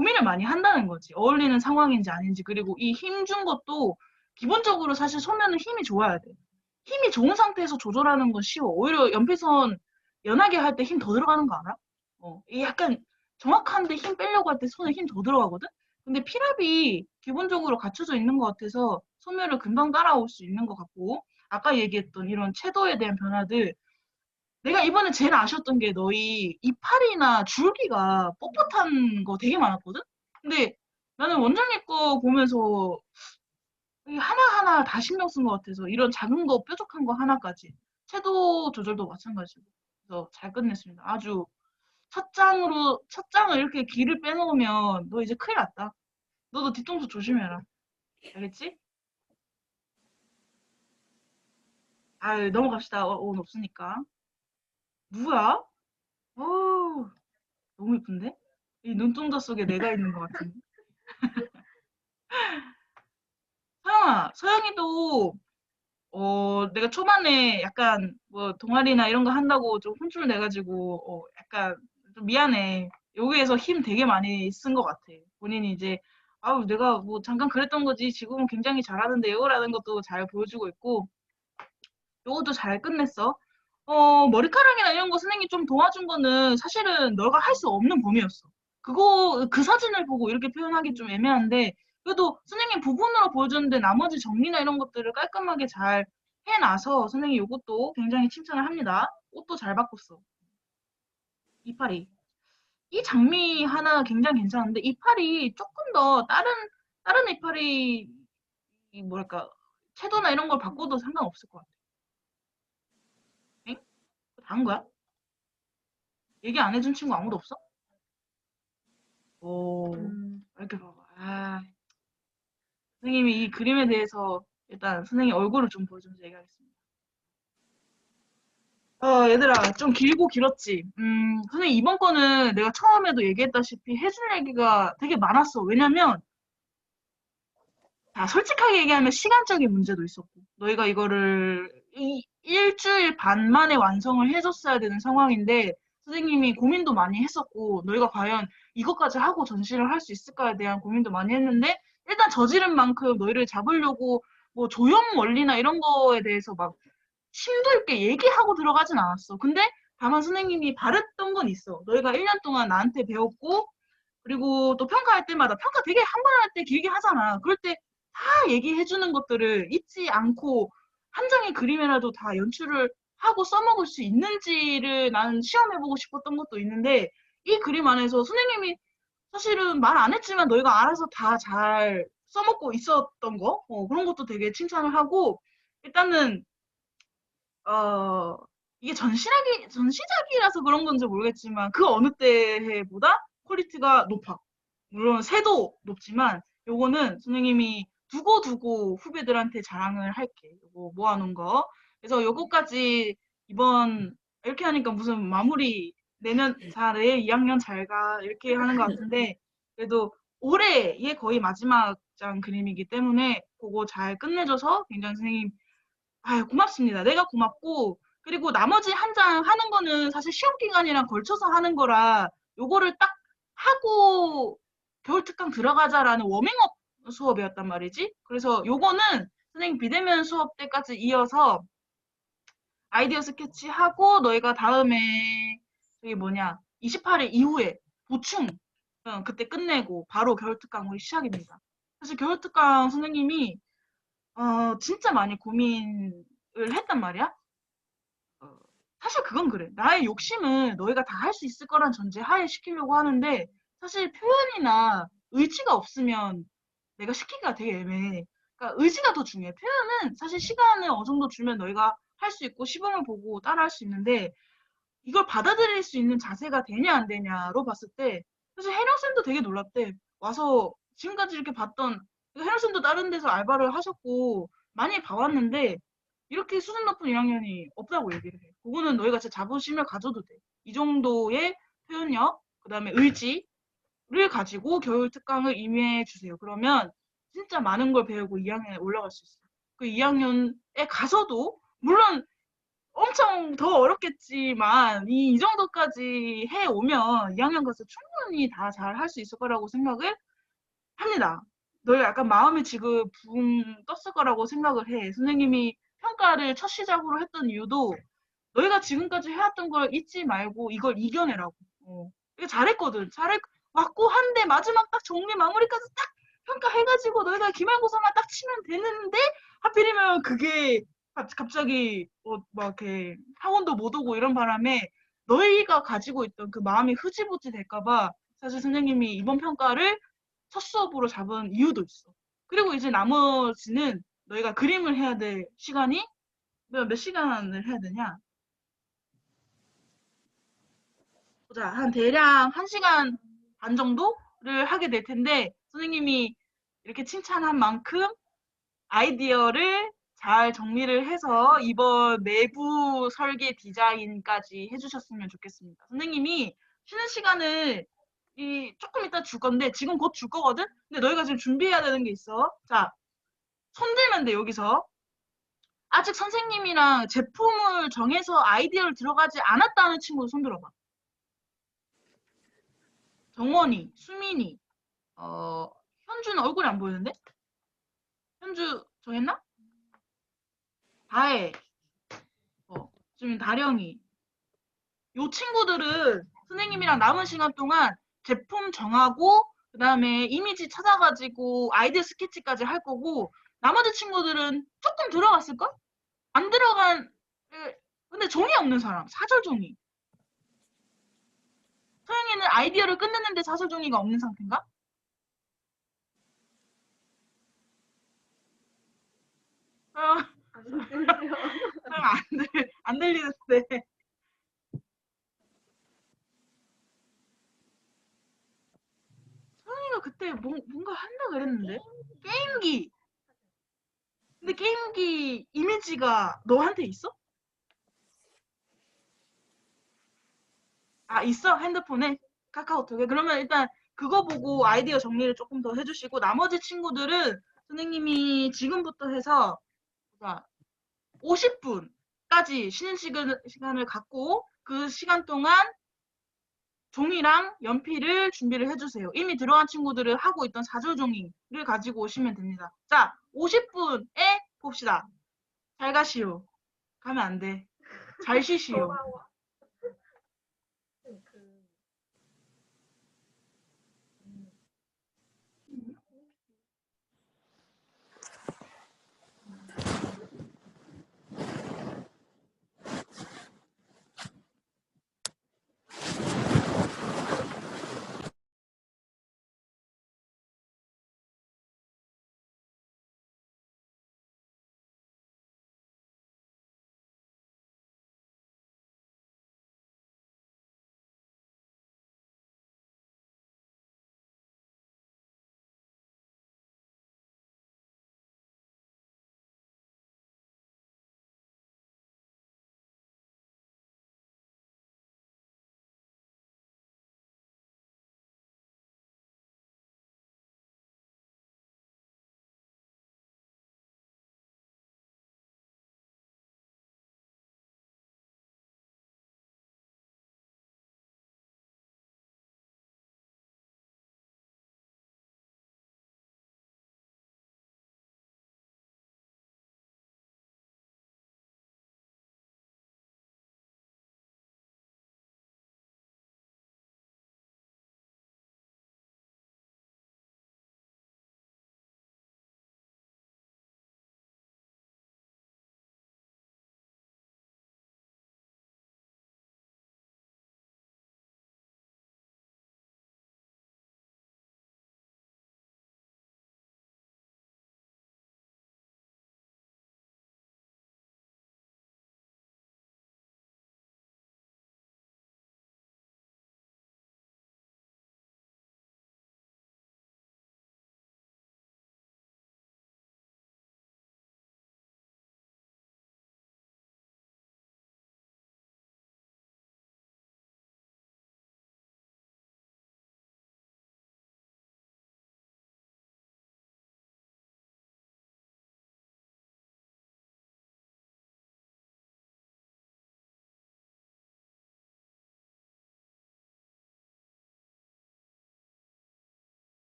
고민을 많이 한다는 거지. 어울리는 상황인지 아닌지. 그리고 이 힘 준 것도 기본적으로 사실 소면은 힘이 좋아야 돼. 힘이 좋은 상태에서 조절하는 건 쉬워. 오히려 연필선 연하게 할 때 힘 더 들어가는 거 알아? 이게 약간 정확한데 힘 빼려고 할 때 손에 힘 더 들어가거든? 근데 피랍이 기본적으로 갖춰져 있는 것 같아서 소멸을 금방 따라올 수 있는 것 같고, 아까 얘기했던 이런 채도에 대한 변화들, 내가 이번에 제일 아쉬웠던 게 너희 이파리나 줄기가 뻣뻣한 거 되게 많았거든? 근데 나는 원장님 거 보면서 이게 하나하나 다 신경 쓴 것 같아서 이런 작은 거 뾰족한 거 하나까지 채도 조절도 마찬가지고 그래서 잘 끝냈습니다. 아주 첫 장을 이렇게 길을 빼놓으면 너 이제 큰일 났다. 너도 뒤통수 조심해라. 알겠지? 아유 넘어갑시다. 오늘 없으니까. 누구야? 어우 너무 이쁜데? 이 눈동자 속에 내가 있는 것 같은데. 서영아, 서영이도 내가 초반에 약간 뭐 동아리나 이런 거 한다고 좀 혼쭐 내가지고 약간 좀 미안해. 여기에서 힘 되게 많이 쓴 것 같아. 본인이 이제 아우 내가 뭐 잠깐 그랬던 거지 지금은 굉장히 잘하는데요라는 것도 잘 보여주고 있고 요것도 잘 끝냈어. 머리카락이나 이런 거 선생님이 좀 도와준 거는 사실은 너가 할 수 없는 범위였어. 그 사진을 보고 이렇게 표현하기 좀 애매한데, 그래도 선생님 부분으로 보여줬는데 나머지 정리나 이런 것들을 깔끔하게 잘 해놔서 선생님 요것도 굉장히 칭찬을 합니다. 옷도 잘 바꿨어. 이파리. 이 장미 하나 굉장히 괜찮은데, 이파리 조금 더 다른 이파리, 뭐랄까, 채도나 이런 걸 바꿔도 상관없을 것 같아. 엥? 다 한 거야? 얘기 안 해준 친구 아무도 없어? 오, 이렇게 봐봐. 아, 선생님이 이 그림에 대해서 일단 선생님 얼굴을 좀 보여주면서 얘기하겠습니다. 얘들아, 좀 길고 길었지? 선생님 이번 거는 내가 처음에도 얘기했다시피 해줄 얘기가 되게 많았어. 왜냐면, 자, 솔직하게 얘기하면 시간적인 문제도 있었고, 너희가 이거를 일주일 반 만에 완성을 해줬어야 되는 상황인데, 선생님이 고민도 많이 했었고, 너희가 과연 이것까지 하고 전시를 할 수 있을까에 대한 고민도 많이 했는데, 일단 저지른 만큼 너희를 잡으려고 뭐 조형 원리나 이런 거에 대해서 막 심도 있게 얘기하고 들어가진 않았어. 근데 다만 선생님이 바랬던 건 있어. 너희가 1년 동안 나한테 배웠고, 그리고 또 평가할 때마다 평가 되게 한 번 할 때 길게 하잖아. 그럴 때 다 얘기해 주는 것들을 잊지 않고 한 장의 그림이라도 다 연출을 하고 써먹을 수 있는지를 나는 시험해보고 싶었던 것도 있는데 이 그림 안에서 선생님이 사실은 말 안 했지만 너희가 알아서 다 잘 써먹고 있었던 거 그런 것도 되게 칭찬을 하고 일단은 어, 이게 전시작이라서 그런 건지 모르겠지만 그 어느 때보다 퀄리티가 높아. 물론 새도 높지만 요거는 선생님이 두고두고 후배들한테 자랑을 할게. 요거 모아놓은 거. 그래서 요거까지 이번 이렇게 하니까 무슨 마무리 내년 잘해 2학년 잘 가 이렇게 하는 것 같은데 그래도 올해의 거의 마지막 장 그림이기 때문에 그거 잘 끝내줘서 굉장히 선생님 아유, 고맙습니다. 내가 고맙고, 그리고 나머지 한 장 하는 거는 사실 시험 기간이랑 걸쳐서 하는 거라, 요거를 딱 하고 겨울 특강 들어가자라는 워밍업 수업이었단 말이지. 그래서 요거는 선생님 비대면 수업 때까지 이어서 아이디어 스케치 하고 너희가 다음에 저기 뭐냐, 28일 이후에 보충, 그때 끝내고 바로 겨울 특강 우리 시작입니다. 사실 겨울 특강 선생님이 진짜 많이 고민을 했단 말이야. 어, 사실 그건 그래. 나의 욕심은 너희가 다 할 수 있을 거란 전제 하에 시키려고 하는데, 사실 표현이나 의지가 없으면 내가 시키기가 되게 애매해. 그러니까 의지가 더 중요해. 표현은 사실 시간을 어느 정도 주면 너희가 할 수 있고 시범을 보고 따라 할 수 있는데, 이걸 받아들일 수 있는 자세가 되냐 안 되냐로 봤을 때 사실 혜령쌤도 되게 놀랍대. 와서 지금까지 이렇게 봤던 혜령쌤도 다른 데서 알바를 하셨고 많이 봐왔는데 이렇게 수준 높은 1학년이 없다고 얘기를 해. 그거는 너희가 진짜 자부심을 가져도 돼. 이 정도의 표현력, 그다음에 의지를 가지고 겨울 특강을 임해해 주세요. 그러면 진짜 많은 걸 배우고 2학년에 올라갈 수 있어요. 그 2학년에 가서도 물론 엄청 더 어렵겠지만 이 정도까지 해 오면 2학년 가서 충분히 다 잘 할 수 있을 거라고 생각을 합니다. 너희 약간 마음이 지금 붕 떴을 거라고 생각을 해. 선생님이 평가를 첫 시작으로 했던 이유도 너희가 지금까지 해왔던 걸 잊지 말고 이걸 이겨내라고. 이거 잘했거든. 맞고 한데 마지막 딱 정리 마무리까지 딱 평가해가지고 너희가 기말고사만 딱 치면 되는데 하필이면 그게 갑자기 막 이렇게 학원도 못 오고 이런 바람에 너희가 가지고 있던 그 마음이 흐지부지 될까봐 사실 선생님이 이번 평가를 첫 수업으로 잡은 이유도 있어. 그리고 이제 나머지는 너희가 그림을 해야 될 시간이 몇 시간을 해야 되냐? 보자. 한 대략 1시간 반 정도를 하게 될 텐데 선생님이 이렇게 칭찬한 만큼 아이디어를 잘 정리를 해서 이번 내부 설계 디자인까지 해주셨으면 좋겠습니다. 선생님이 쉬는 시간을 조금 이따 줄 건데 지금 곧 줄 거거든? 근데 너희가 지금 준비해야 되는 게 있어. 자, 손 들면 돼, 여기서. 아직 선생님이랑 제품을 정해서 아이디어를 들어가지 않았다는 친구 손 들어봐. 정원이, 수민이, 현주는 얼굴이 안 보이는데? 현주 정했나? 다혜, 지금 다령이. 요 친구들은 선생님이랑 남은 시간 동안 제품 정하고 그 다음에 이미지 찾아가지고 아이디어 스케치까지 할 거고 나머지 친구들은 조금 들어갔을걸? 안 들어간 근데 종이 없는 사람 사절 종이. 서영이는 아이디어를 끝냈는데 사절 종이가 없는 상태인가? 어, 서영 안 들리는데. 서영이가 그때 뭔가 한다 그랬는데 게임기. 근데 게임기 이미지가 너한테 있어? 아, 있어? 핸드폰에? 카카오톡에? 그러면 일단 그거 보고 아이디어 정리를 조금 더 해주시고 나머지 친구들은 선생님이 지금부터 해서 50분까지 쉬는 시간을 갖고 그 시간 동안 종이랑 연필을 준비를 해주세요. 이미 들어간 친구들은 하고 있던 사절 종이를 가지고 오시면 됩니다. 자, 50분에 봅시다. 잘 가시오. 가면 안 돼. 잘 쉬시오.